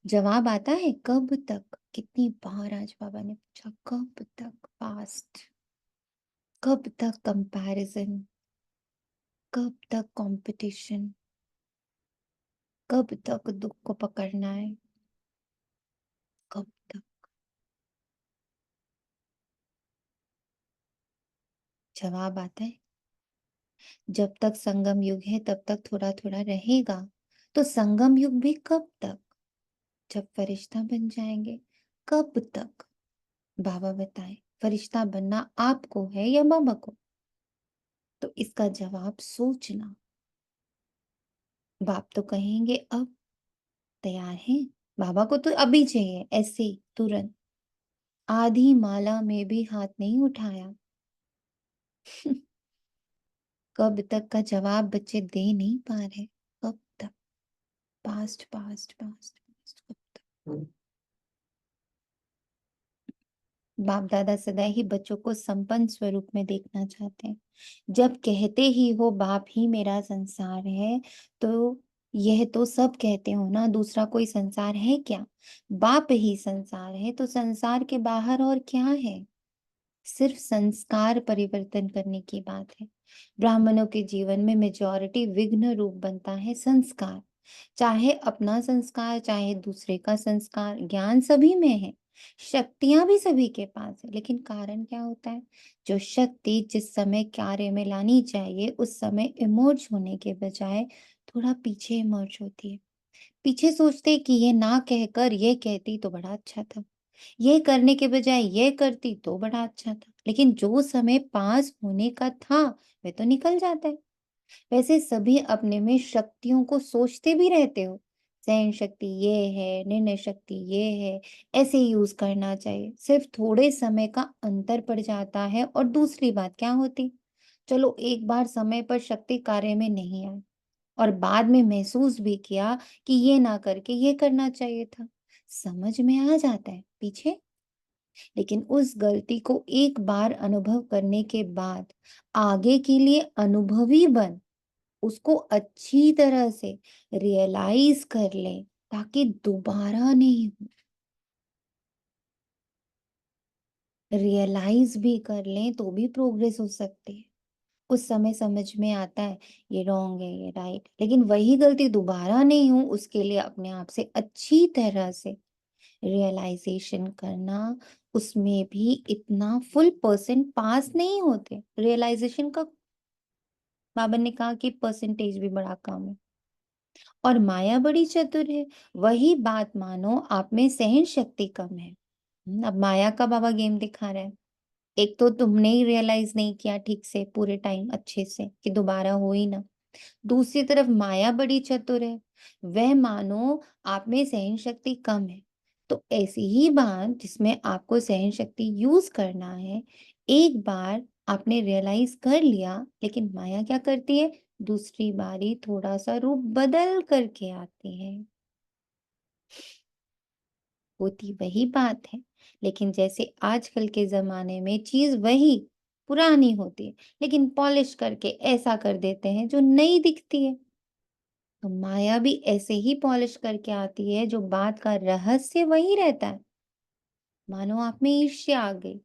Speaker 1: जवाब आता है कब तक। कितनी बार आज बाबा ने पूछा कब तक पास्ट, कब तक कंपैरिजन, कब तक कंपटीशन, कब तक दुख को पकड़ना है, कब तक? जवाब आता है जब तक संगम युग है तब तक थोड़ा थोड़ा रहेगा। तो संगम युग भी कब तक? जब फरिश्ता बन जाएंगे। कब तक? बाबा बताए फरिश्ता बनना आपको है या बाबा को? तो इसका जवाब सोचना। बाप तो कहेंगे अब तैयार हैं, बाबा को तो अभी चाहिए, ऐसे ही तुरंत। आधी माला में भी हाथ नहीं उठाया कब तक का जवाब बच्चे दे नहीं पा रहे। कब तक? पास्ट पास्ट पास्ट पास्ट, कब तक? बाप दादा सदा ही बच्चों को संपन्न स्वरूप में देखना चाहते हैं। जब कहते ही हो बाप ही मेरा संसार है, तो यह तो सब कहते हो ना, दूसरा कोई संसार है क्या? बाप ही संसार है, तो संसार के बाहर और क्या है? सिर्फ संस्कार परिवर्तन करने की बात है। ब्राह्मणों के जीवन में मेजॉरिटी विघ्न रूप बनता है संस्कार। चाहे अपना संस्कार, चाहे दूसरे का संस्कार, ज्ञान सभी में है, शक्तियां भी सभी के पास है, लेकिन कारण क्या होता है? जो शक्ति जिस समय कार्य में लानी चाहिए उस समय इमर्ज होने के बजाय थोड़ा पीछे इमर्ज होती है। पीछे सोचते कि ये ना कहकर ये कहती तो बड़ा अच्छा था, ये करने के बजाय ये करती तो बड़ा अच्छा था। लेकिन जो समय पास होने का था वह तो निकल जाता है। वैसे सभी अपने में शक्तियों को सोचते भी रहते हो, सहन शक्ति ये है, निर्णय शक्ति ये है, ऐसे यूज करना चाहिए। सिर्फ थोड़े समय का अंतर पड़ जाता है। और दूसरी बात क्या होती, चलो एक बार समय पर शक्ति कार्य में नहीं आई और बाद में महसूस भी किया कि ये ना करके ये करना चाहिए था, समझ में आ जाता है पीछे। लेकिन उस गलती को एक बार अनुभव करने के बाद आगे के लिए अनुभवी बन उसको अच्छी तरह से रियलाइज कर ले, ताकि दोबारा नहीं हो। रियलाइज भी कर लें तो भी प्रोग्रेस हो सकती है। उस समय समझ में आता है ये रॉन्ग है ये राइट, लेकिन वही गलती दोबारा नहीं हो उसके लिए अपने आप से अच्छी तरह से रियलाइजेशन करना, उसमें भी इतना फुल परसेंट पास नहीं होते। रियलाइजेशन का बाबा ने कहा कि परसेंटेज भी बड़ा कम है। और माया बड़ी चतुर है, वही बात मानो आप में सहन शक्ति कम है। अब माया का बाबा गेम दिखा रहा है। एक तो तुमने ही रियलाइज नहीं किया ठीक से पूरे टाइम अच्छे से कि दोबारा हो ही ना। दूसरी तरफ माया बड़ी चतुर है, वह मानो आप में सहन शक्ति कम है। तो ऐसी ही बात जिसमें आपको सहन शक्ति यूज करना है, एक बार आपने रियलाइज कर लिया, लेकिन माया क्या करती है, दूसरी बारी थोड़ा सा रूप बदल करके आती है। होती वही बात है, लेकिन जैसे आजकल के जमाने में चीज वही पुरानी होती है, लेकिन पॉलिश करके ऐसा कर देते हैं जो नई दिखती है। तो माया भी ऐसे ही पॉलिश करके आती है, जो बात का रहस्य वही रहता है। मानो आप में ईर्ष्या आ गई,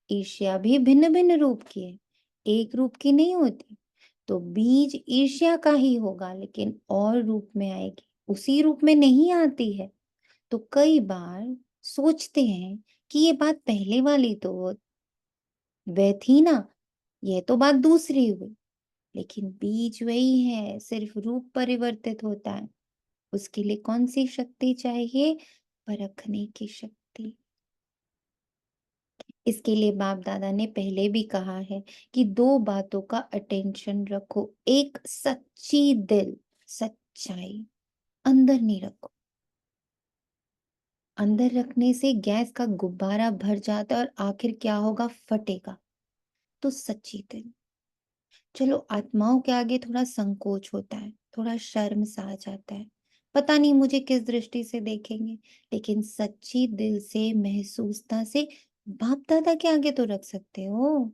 Speaker 1: ईर्ष्या भी भिन्न भिन्न रूप की है, एक रूप की नहीं होती। तो बीज ईर्ष्या का ही होगा, लेकिन और रूप में आएगी, उसी रूप में नहीं आती है। तो कई बार सोचते हैं कि ये बात पहले वाली तो वह थी ना, यह तो बात दूसरी हुई। लेकिन बीज वही है, सिर्फ रूप परिवर्तित होता है। उसके लिए कौन सी शक्ति चाहिए, परखने की शक्ति। इसके लिए बाप दादा ने पहले भी कहा है कि दो बातों का अटेंशन रखो। एक सच्ची दिल, सच्चाई अंदर नहीं रखो। अंदर रखने से गैस का गुब्बारा भर जाता है और आखिर क्या होगा, फटेगा। तो सच्ची दिल। चलो आत्माओं के आगे थोड़ा संकोच होता है, थोड़ा शर्म सा आ जाता है, पता नहीं मुझे किस दृष्टि से देखेंगे। लेकिन सच्ची दिल से, महसूसता से बाप दादा के आगे तो रख सकते हो।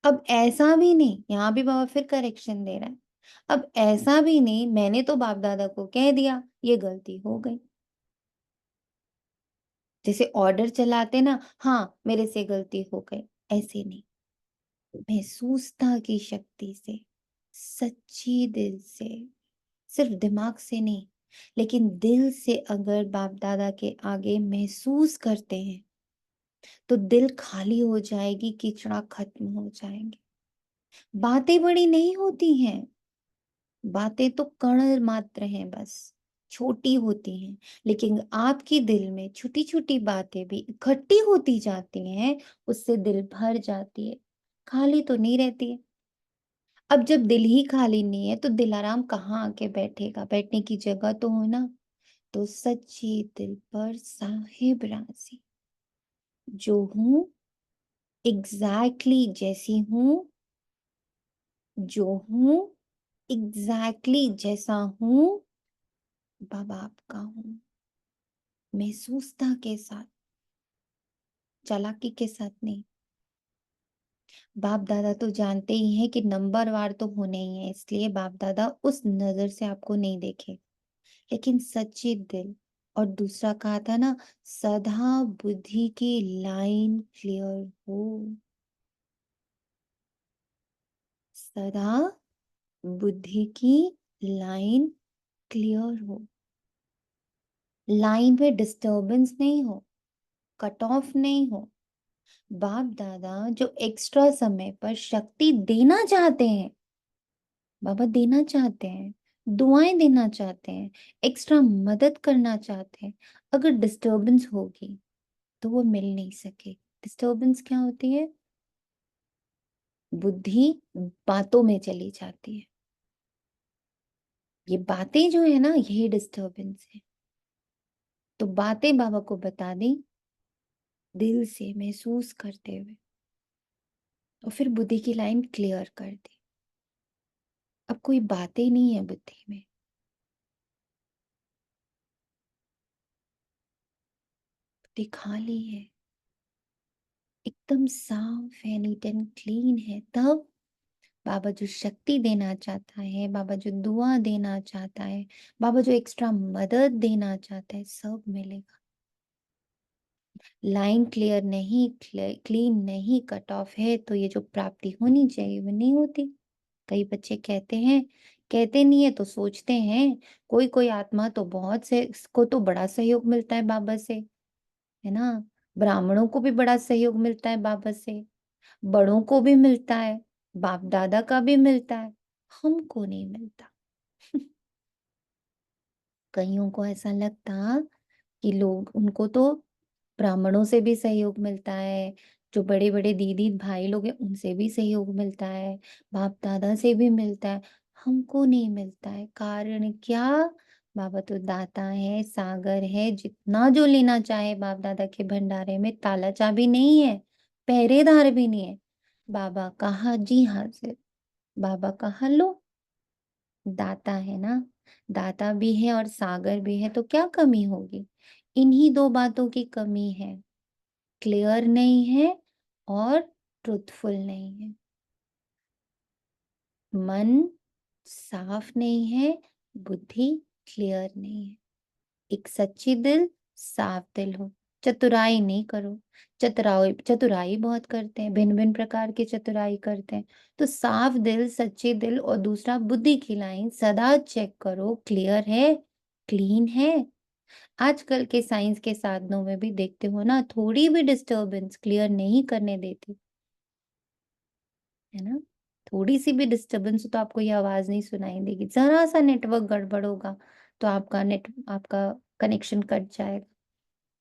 Speaker 1: अब ऐसा भी नहीं, यहाँ भी बाबा फिर करेक्शन दे रहा है। अब ऐसा भी नहीं मैंने तो बाप दादा को कह दिया ये गलती हो गई, जैसे ऑर्डर चलाते ना, हाँ मेरे से गलती हो गई, ऐसे नहीं। महसूसता की शक्ति से, सच्ची दिल से, सिर्फ दिमाग से नहीं, लेकिन दिल से अगर बाप दादा के आगे महसूस करते हैं तो दिल खाली हो जाएगी, कीचड़ा खत्म हो जाएंगे। बातें बड़ी नहीं होती हैं, बातें तो कण मात्र हैं, बस छोटी होती हैं। लेकिन आपकी दिल में छोटी छोटी बातें भी इकट्ठी होती जाती हैं, उससे दिल भर जाती है, खाली तो नहीं रहती है। अब जब दिल ही खाली नहीं है तो दिलाराम कहाँ आके बैठेगा, बैठने की जगह तो हो ना। तो सच्ची दिल पर साहिब राजी, जो हूं एग्जैक्टली जैसी हूं, जो हूं एग्जैक्टली जैसा हूं, बाबा आपका हूं। महसूसता के साथ, चालाकी के साथ नहीं। बाप दादा तो जानते ही हैं कि नंबरवार तो होने ही है, इसलिए बाप दादा उस नजर से आपको नहीं देखे। लेकिन सच्ची दिल, और दूसरा कहा था ना, सदा बुद्धि की लाइन क्लियर हो। सदा बुद्धि की लाइन क्लियर हो, लाइन में डिस्टरबेंस नहीं हो, कट ऑफ नहीं हो। बाप दादा जो एक्स्ट्रा समय पर शक्ति देना चाहते हैं, बाबा देना चाहते हैं, दुआएं देना चाहते हैं, एक्स्ट्रा मदद करना चाहते हैं। अगर डिस्टरबेंस होगी तो वो मिल नहीं सके। डिस्टरबेंस क्या होती है? बुद्धि बातों में चली जाती है। ये बातें जो है ना, यही डिस्टरबेंस है। तो बातें बाबा को बता दी दिल से महसूस करते हुए, और फिर बुद्धि की लाइन क्लियर कर दी। अब कोई बातें नहीं है बुद्धि में, बुद्धि खाली है, एकदम साफ है, नीट एंड क्लीन है। तब बाबा जो शक्ति देना चाहता है, बाबा जो दुआ देना चाहता है, बाबा जो एक्स्ट्रा मदद देना चाहता है, सब मिलेगा। लाइन क्लियर नहीं, क्लीन नहीं, कट ऑफ है, तो ये जो प्राप्ति होनी चाहिए वो नहीं होती। कई बच्चे कहते हैं, कहते नहीं है तो सोचते हैं कोई कोई आत्मा तो बहुत से को तो बड़ा सहयोग मिलता है बाबा से, है ना। ब्राह्मणों को भी बड़ा सहयोग मिलता है बाबा से, बड़ों को भी मिलता है, बाप दादा का भी मिलता है, हमको नहीं मिलता। कईयों को ऐसा लगता कि लोग उनको तो ब्राह्मणों से भी सहयोग मिलता है, जो बड़े बड़े दीदी भाई लोग हैं उनसे भी सहयोग मिलता है, बाप दादा से भी मिलता है, हमको नहीं मिलता है। कारण क्या? बाबा तो दाता है, सागर है, जितना जो लेना चाहे बाप दादा के भंडारे में, ताला चाबी नहीं है, पहरेदार भी नहीं है। बाबा कहा जी हाजिर, बाबा कहा लो। दाता है ना, दाता भी है और सागर भी है, तो क्या कमी होगी? इन्हीं दो बातों की कमी है, क्लियर नहीं है और ट्रुथफुल नहीं है। मन साफ नहीं है, बुद्धि क्लियर नहीं है। एक सच्ची दिल, साफ दिल हो। चतुराई नहीं करो। चतुराई चतुराई बहुत करते हैं, भिन्न भिन्न प्रकार की चतुराई करते हैं। तो साफ दिल, सच्चे दिल, और दूसरा बुद्धि की लाइन सदा चेक करो, क्लियर है, क्लीन है। आजकल के साइंस के साधनों में भी देखते हो ना, थोड़ी भी डिस्टरबेंस क्लियर नहीं करने देती, है ना। थोड़ी सी भी डिस्टरबेंस हो तो आपको ये आवाज नहीं सुनाई देगी। जरा सा नेटवर्क गड़बड़ होगा तो आपका कनेक्शन कट जाएगा।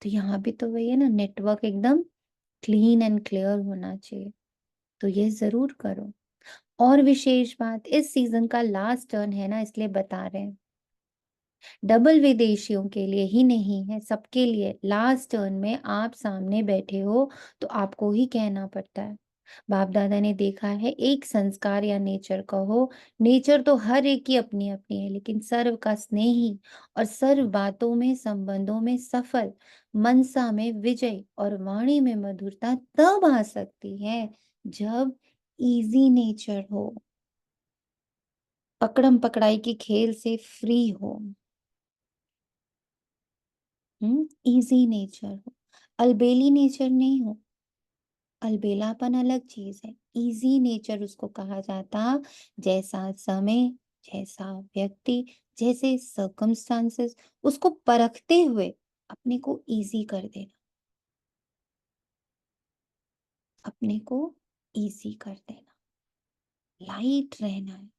Speaker 1: तो यहाँ भी तो वही है ना, नेटवर्क एकदम क्लीन एंड क्लियर होना चाहिए। तो ये जरूर करो। और विशेष बात, इस सीजन का लास्ट टर्न है ना, इसलिए बता रहे हैं। डबल विदेशियों के लिए ही नहीं है, सबके लिए। लास्ट टर्न में आप सामने बैठे हो तो आपको ही कहना पड़ता है। बाप दादा ने देखा है, एक संस्कार या नेचर कहो, नेचर तो हर एक की अपनी अपनी है, लेकिन सर्व का स्नेही और सर्व बातों में, संबंधों में सफल, मनसा में विजय और वाणी में मधुरता तब आ सकती है जब इजी नेचर हो, पकड़म पकड़ाई के खेल से फ्री हो, इजी नेचर हो, अलबेली नेचर नहीं हो। अलबेलापन अलग चीज है, इजी नेचर उसको कहा जाता जैसा समय, जैसा व्यक्ति, जैसे सर्कमस्टांसेस, उसको परखते हुए अपने को इजी कर देना, अपने को इजी कर देना, लाइट रहना है,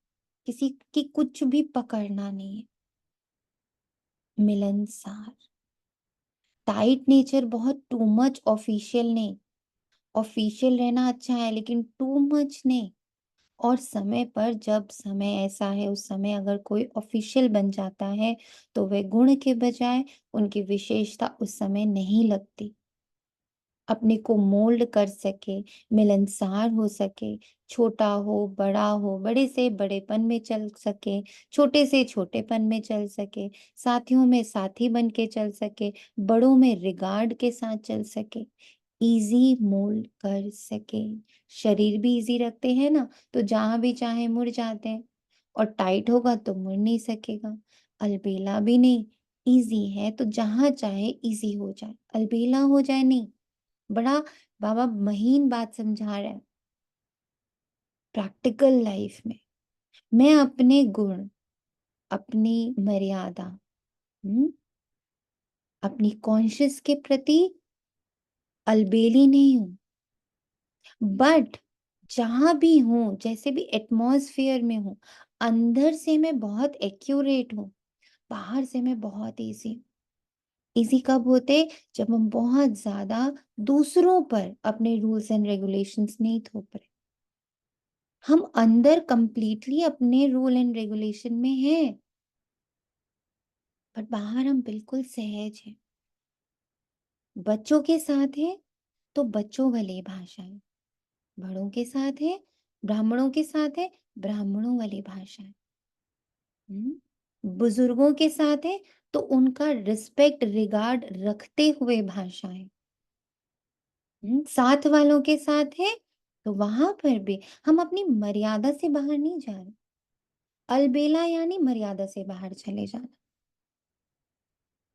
Speaker 1: किसी की कुछ भी पकड़ना नहीं है, मिलनसार। टाइट नेचर बहुत टू मच ऑफिशियल नहीं, ऑफिशियल रहना अच्छा है लेकिन टू मच नहीं। और समय पर, जब समय ऐसा है, उस समय अगर कोई ऑफिशियल बन जाता है तो वह गुण के बजाय उनकी विशेषता उस समय नहीं लगती। अपने को मोल्ड कर सके, मिलनसार हो सके, छोटा हो बड़ा हो, बड़े से बड़ेपन में चल सके, छोटे से छोटेपन में चल सके, साथियों में साथी बन के चल सके, बड़ों में रिगार्ड के साथ चल सके, इजी मोल्ड कर सके। शरीर भी इजी रखते हैं ना, तो जहां भी चाहे मुड़ जाते हैं, और टाइट होगा तो मुड़ नहीं सकेगा। अलबेला भी नहीं, इजी है तो जहां चाहे इजी हो जाए, अलबेला हो जाए नहीं। बड़ा बाबा महीन बात समझा रहे हैं। प्रैक्टिकल लाइफ में मैं अपने गुण, अपनी मर्यादा, अपनी कॉन्शियस के प्रति अलबेली नहीं हूं, बट जहां भी हूं, जैसे भी एटमॉस्फेयर में हूं, अंदर से मैं बहुत एक्यूरेट हूँ, बाहर से मैं बहुत इजी। इजी कब होते? जब हम बहुत ज्यादा दूसरों पर अपने रूल्स एंड रेगुलेशंस नहीं थोप रहे। हम अंदर कंप्लीटली अपने रूल एंड रेगुलेशन में हैं, पर बाहर हम बिल्कुल सहज हैं। बच्चों के साथ है तो बच्चों वाली भाषा है, बड़ों के साथ है, ब्राह्मणों के साथ है, ब्राह्मणों वाली भाषा है, बुजुर्गों के साथ है तो उनका रिस्पेक्ट रिगार्ड रखते हुए भाषा है, साथ वालों के साथ है तो वहां पर भी हम अपनी मर्यादा से बाहर नहीं जा रहे। अलबेला यानी मर्यादा से बाहर चले जाना।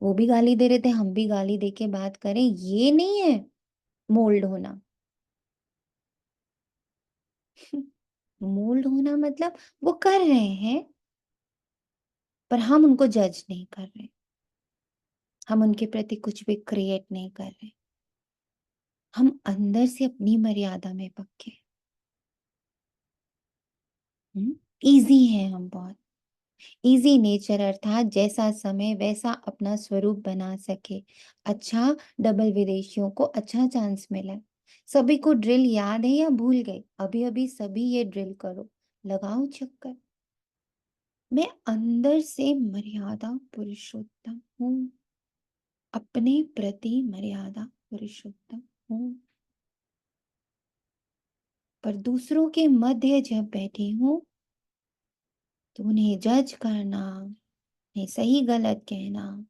Speaker 1: वो भी गाली दे रहे थे, हम भी गाली दे के बात करें, ये नहीं है मोल्ड होना। मोल्ड होना मतलब वो कर रहे हैं पर हम उनको जज नहीं कर रहे, हम उनके प्रति कुछ भी क्रिएट नहीं कर रहे, हम अंदर से अपनी मर्यादा में पक्के। इजी है हम, बहुत इजी नेचर, अर्थात जैसा समय वैसा अपना स्वरूप बना सके। अच्छा, डबल विदेशियों को अच्छा चांस मिला। सभी को ड्रिल याद है या भूल गए? अभी अभी सभी ये ड्रिल करो, लगाओ चक्कर। मैं अंदर से मर्यादा पुरुषोत्तम हूँ, अपने प्रति मर्यादा पुरुषोत्तम हूँ, पर दूसरों के मध्य जब बैठी हूँ तो उन्हें जज करना, उन्हें सही गलत कहना,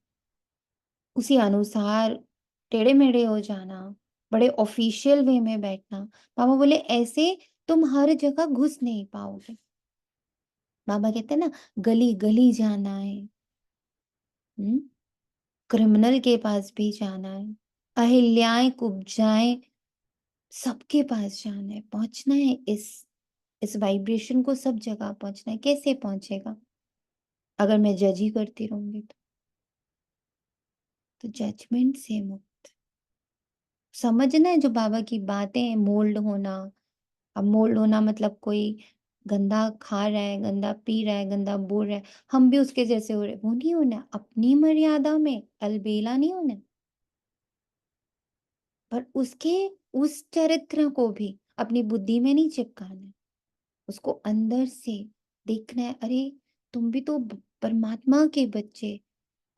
Speaker 1: उसी अनुसार टेढ़े मेढ़े हो जाना, बड़े ऑफिशियल वे में बैठना। बाबा बोले ऐसे तुम हर जगह घुस नहीं पाओगे। बाबा कहते हैं ना, गली गली जाना है, क्रिमिनल के पास भी जाना है, अहिल्याएं कुब्जाएं सबके पास जाना है, पहुंचना है, इस वाइब्रेशन को सब जगह पहुंचना है। कैसे पहुंचेगा अगर मैं जज ही करती रहूंगी? तो जजमेंट से मुक्त समझना है जो बाबा की बातें हैं, मोल्ड होना। अब मोल्ड होना मतलब कोई गंदा खा रहा है, गंदा पी रहा है, गंदा बोल रहा है, हम भी उसके जैसे हो रहे, वो नहीं होना। अपनी मर्यादा में अलबेला नहीं होना, पर उसके उस चरित्र को भी अपनी बुद्धि में नहीं चिपकाना है, उसको अंदर से देखना है। अरे तुम भी तो परमात्मा के बच्चे।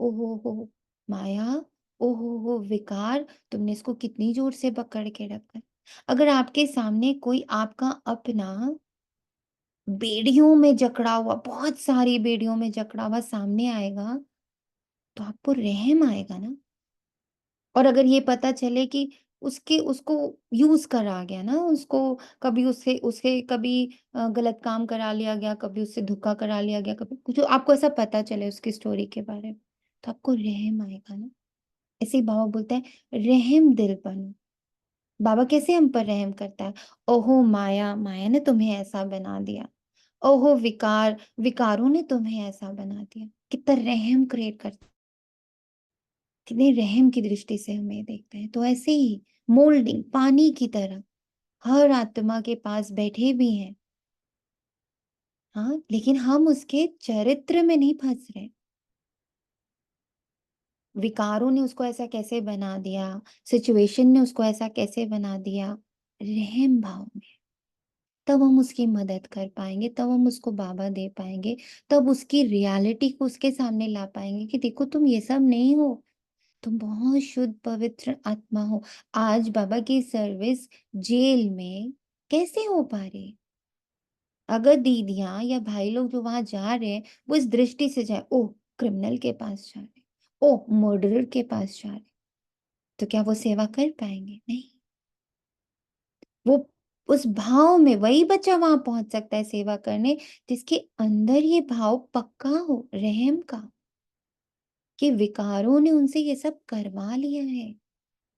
Speaker 1: ओहो हो माया, ओहो हो विकार, तुमने इसको कितनी जोर से पकड़ के रखा है। अगर आपके सामने कोई आपका अपना बेड़ियों में जकड़ा हुआ, बहुत सारी बेड़ियों में जकड़ा हुआ सामने आएगा तो आपको रहम आएगा ना। और अगर ये पता चले कि उसको यूज करा गया ना, उसको कभी उससे उससे कभी गलत काम करा लिया गया, कभी उससे धोखा करा लिया गया, कभी कुछ, आपको ऐसा पता चले उसकी स्टोरी के बारे में, तो आपको रहम आएगा ना। ऐसे ही बाबा बोलता है रहम दिल बनो। बाबा कैसे हम पर रहम करता है? ओहो माया, माया ने तुम्हें ऐसा बना दिया। ओहो विकार, विकारों ने तुम्हें ऐसा बना दिया। कितना रहम क्रिएट करता है, कितने रहम की दृष्टि से हमें देखते हैं। तो ऐसे ही मोल्डिंग पानी की तरह हर आत्मा के पास बैठे भी हैं, हाँ, लेकिन हम उसके चरित्र में नहीं फंस रहे। विकारों ने उसको ऐसा कैसे बना दिया, सिचुएशन ने उसको ऐसा कैसे बना दिया, रहम भाव में, तब हम उसकी मदद कर पाएंगे, तब हम उसको बाबा दे पाएंगे, तब उसकी रियलिटी को उसके सामने ला पाएंगे कि देखो तुम ये सब नहीं हो, तुम बहुत शुद्ध पवित्र आत्मा हो। आज बाबा की सर्विस जेल में कैसे हो पा रही है? अगर दीदियां या भाई लोग जो वहां जा रहे हैं वो इस दृष्टि से जाए, ओ क्रिमिनल के पास जा रहे, ओ मर्डरर के पास जा रहे, तो क्या वो सेवा कर पाएंगे? नहीं। वो उस भाव में वही बच्चा वहां पहुंच सकता है सेवा करने जिसके अंदर ये भाव पक्का हो रहम का, कि विकारों ने उनसे ये सब करवा लिया है।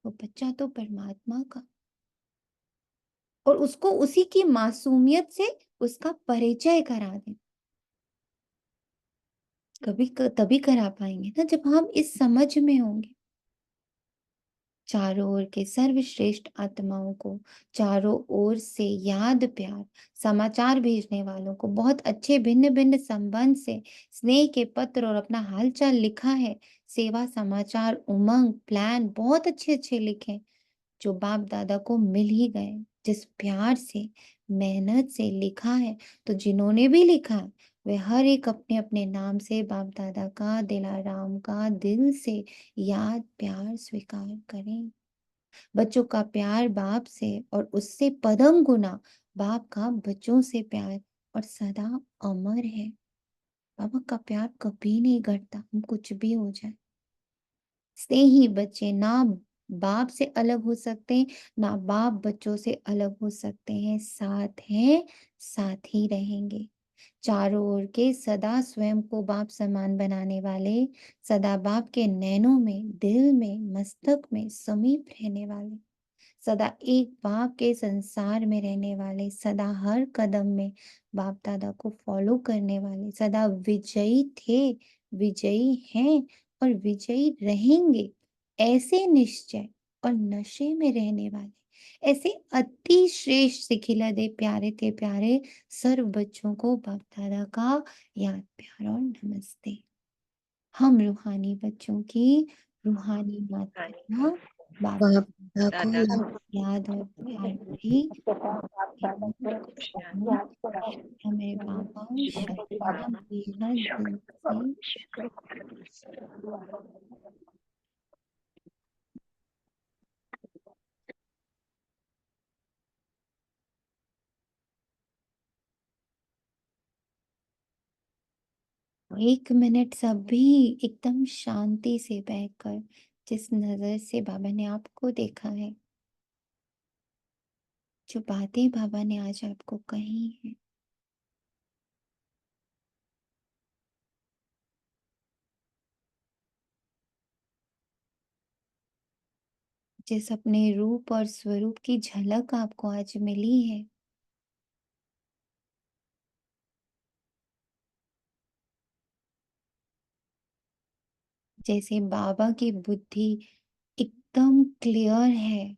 Speaker 1: वो बच्चा तो परमात्मा का, और उसको उसी की मासूमियत से उसका परिचय करा दे। तभी करा पाएंगे ना जब हम इस समझ में होंगे, चारों ओर के सर्वश्रेष्ठ आत्माओं को, चारों ओर से याद प्यार, समाचार भेजने वालों को, बहुत अच्छे भिन्न भिन्न संबंध से स्नेह के पत्र और अपना हालचाल लिखा है, सेवा समाचार, उमंग, प्लान बहुत अच्छे अच्छे लिखे, जो बाप दादा को मिल ही गए, जिस प्यार से मेहनत से लिखा है। तो जिन्होंने भी लिखा है वे हर एक अपने अपने नाम से बाप दादा का, दिलाराम का दिल से याद प्यार स्वीकार करें। बच्चों का प्यार बाप से और उससे पदम गुना बाप का बच्चों से प्यार और सदा अमर है। बाबा का प्यार कभी नहीं घटता, हम कुछ भी हो जाए। स्नेही बच्चे ना बाप से अलग हो सकते हैं, ना बाप बच्चों से अलग हो सकते हैं, साथ हैं, साथ ही रहेंगे। चारों ओर के सदा स्वयं को बाप समान बनाने वाले, सदा बाप के नैनों में, दिल में, मस्तक में समीप रहने वाले, सदा एक बाप के संसार में रहने वाले, सदा हर कदम में बाप दादा को फॉलो करने वाले, सदा विजयी थे, विजयी हैं और विजयी रहेंगे, ऐसे निश्चय और नशे में रहने वाले, ऐसे अति श्रेष्ठ सिखिला दे प्यारे के प्यारे सर्व बच्चों को बाप दादा का याद प्यार और नमस्ते। हम रूहानी बच्चों की रूहानी माता का बाप
Speaker 5: बाप
Speaker 1: दादा
Speaker 5: दादा
Speaker 1: को
Speaker 5: को
Speaker 1: याद और प्यार भरी हमें बाबा शर्मा बेहद दिल से एक मिनट सभी एकदम शांति से बैठकर, जिस नजर से बाबा ने आपको देखा है, जो बातें बाबा ने आज आपको कही है, जिस अपने रूप और स्वरूप की झलक आपको आज मिली है, जैसे बाबा की बुद्धि एकदम क्लियर है,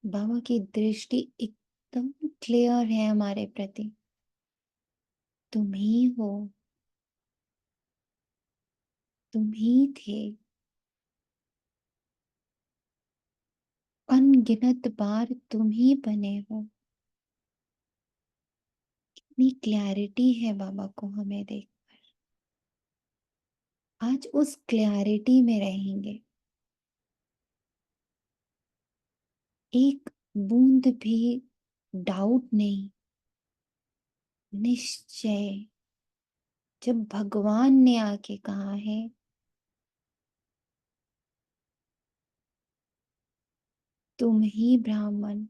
Speaker 1: बाबा की दृष्टि एकदम क्लियर है हमारे प्रति। तुम ही हो, तुम ही थे, अनगिनत बार तुम ही बने हो। इतनी क्लैरिटी है बाबा को हमें देख, आज उस क्लैरिटी में रहेंगे, एक बूंद भी डाउट नहीं, निश्चय। जब भगवान ने आके कहा है तुम ही ब्राह्मण,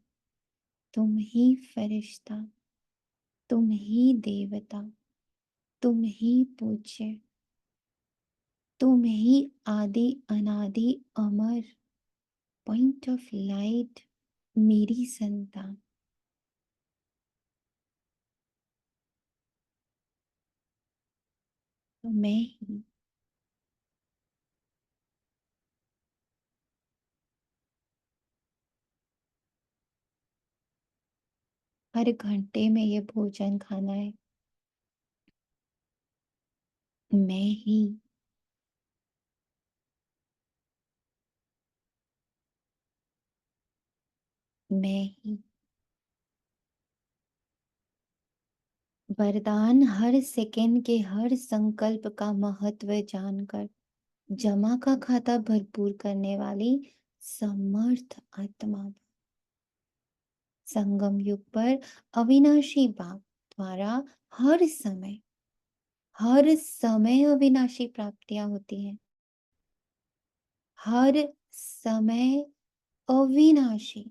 Speaker 1: तुम ही फरिश्ता, तुम ही देवता, तुम ही पूज्य, तुम ही आदि अनादि अमर, पॉइंट ऑफ लाइट, मेरी संतान, तो मैं ही। हर घंटे में ये भोजन खाना है, मैं ही। मैं ही वरदान, हर सेकंड के हर संकल्प का महत्व जानकर जमा का खाता भरपूर करने वाली समर्थ आत्मा, संगम युग पर अविनाशी बाप द्वारा हर समय अविनाशी प्राप्तियां होती हैं, हर समय अविनाशी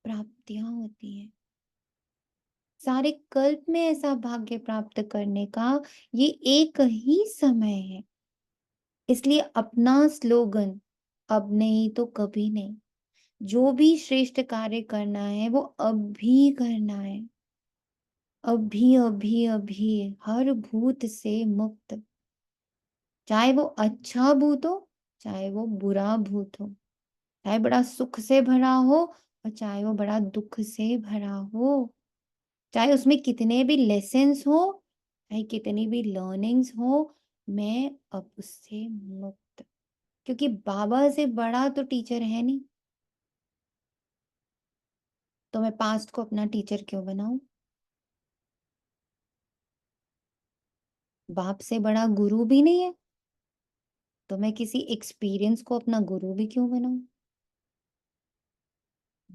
Speaker 1: प्राप्तियां होती हैं। सारे कल्प में ऐसा भाग्य प्राप्त करने का ये एक ही समय है। इसलिए अपना स्लोगन अब नहीं तो कभी नहीं, जो भी श्रेष्ठ कार्य करना है वो अभी करना है, अभी अभी अभी, हर भूत से मुक्त, चाहे वो अच्छा भूत हो चाहे वो बुरा भूत हो, चाहे बड़ा सुख से भरा हो और चाहे वो बड़ा दुख से भरा हो, चाहे उसमें कितने भी लेसन्स हो, चाहे कितनी भी लर्निंग्स हो, मैं अब उससे मुक्त, क्योंकि बाबा से बड़ा तो टीचर है नहीं। तो मैं पास्ट को अपना टीचर क्यों बनाऊं? बाप से बड़ा गुरु भी नहीं है, तो मैं किसी एक्सपीरियंस को अपना गुरु भी क्यों बनाऊं?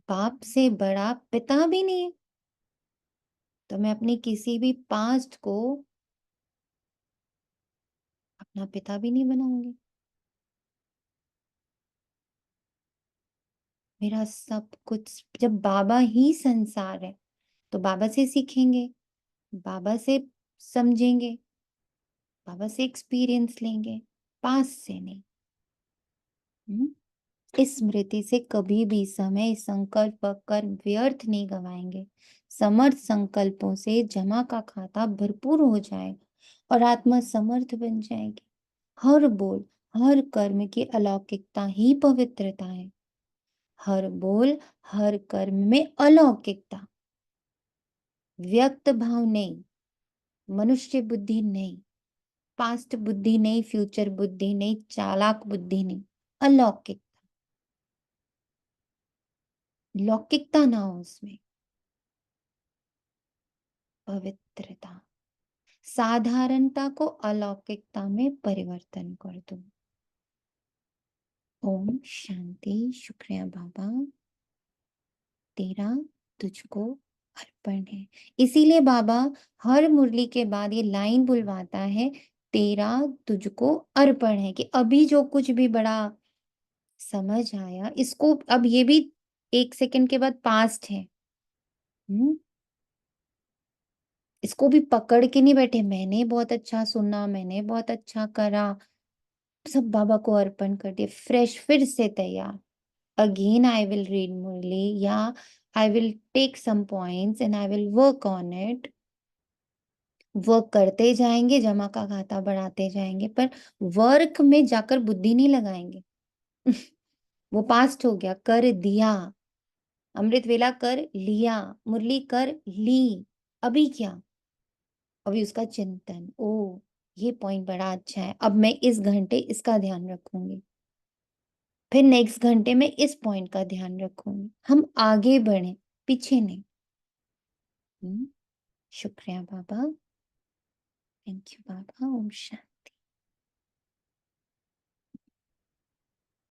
Speaker 1: बाप से बड़ा पिता भी नहीं है, तो मैं अपनी किसी भी पास्ट को अपना पिता भी नहीं बनाऊंगी। मेरा सब कुछ, जब बाबा ही संसार है तो बाबा से सीखेंगे, बाबा से समझेंगे, बाबा से एक्सपीरियंस लेंगे, पास से नहीं। इस स्मृति से कभी भी समय संकल्प कर व्यर्थ नहीं गवाएंगे। समर्थ संकल्पों से जमा का खाता भरपूर हो जाएगा और आत्मा समर्थ बन जाएगी। हर बोल, हर कर्म की अलौकिकता ही पवित्रता है। हर बोल, हर कर्म में अलौकिकता, व्यक्त भाव नहीं, मनुष्य बुद्धि नहीं, पास्ट बुद्धि नहीं, फ्यूचर बुद्धि नहीं, चालाक बुद्धि नहीं, अलौकिक, लौकिकता ना हो उसमें, पवित्रता। साधारणता को अलौकिकता में परिवर्तन कर दो। ओम शांति। शुक्रिया बाबा, तेरा तुझको अर्पण है। इसीलिए बाबा हर मुरली के बाद ये लाइन बुलवाता है, तेरा तुझको अर्पण है, कि अभी जो कुछ भी बड़ा समझ आया, इसको अब ये भी 1 सेकंड के बाद पास्ट है। इसको भी पकड़ के नहीं बैठे, मैंने बहुत अच्छा सुना, मैंने बहुत अच्छा करा, सब बाबा को अर्पण कर दिए, फ्रेश, फिर से तैयार। Again I will read Murli, या I will take some points and I will work on it. Work करते जाएंगे, जमा का खाता बढ़ाते जाएंगे, पर वर्क में जाकर बुद्धि नहीं लगाएंगे। वो पास्ट हो गया, कर दिया, अमृत वेला कर लिया, मुरली कर ली, अभी क्या? अभी उसका चिंतन, ओ ये पॉइंट बड़ा अच्छा है, अब मैं इस घंटे इसका ध्यान रखूंगी, फिर नेक्स्ट घंटे में इस पॉइंट का ध्यान रखूंगी। हम आगे बढ़े, पीछे नहीं। शुक्रिया बाबा, thank you Baba. Om Shanti.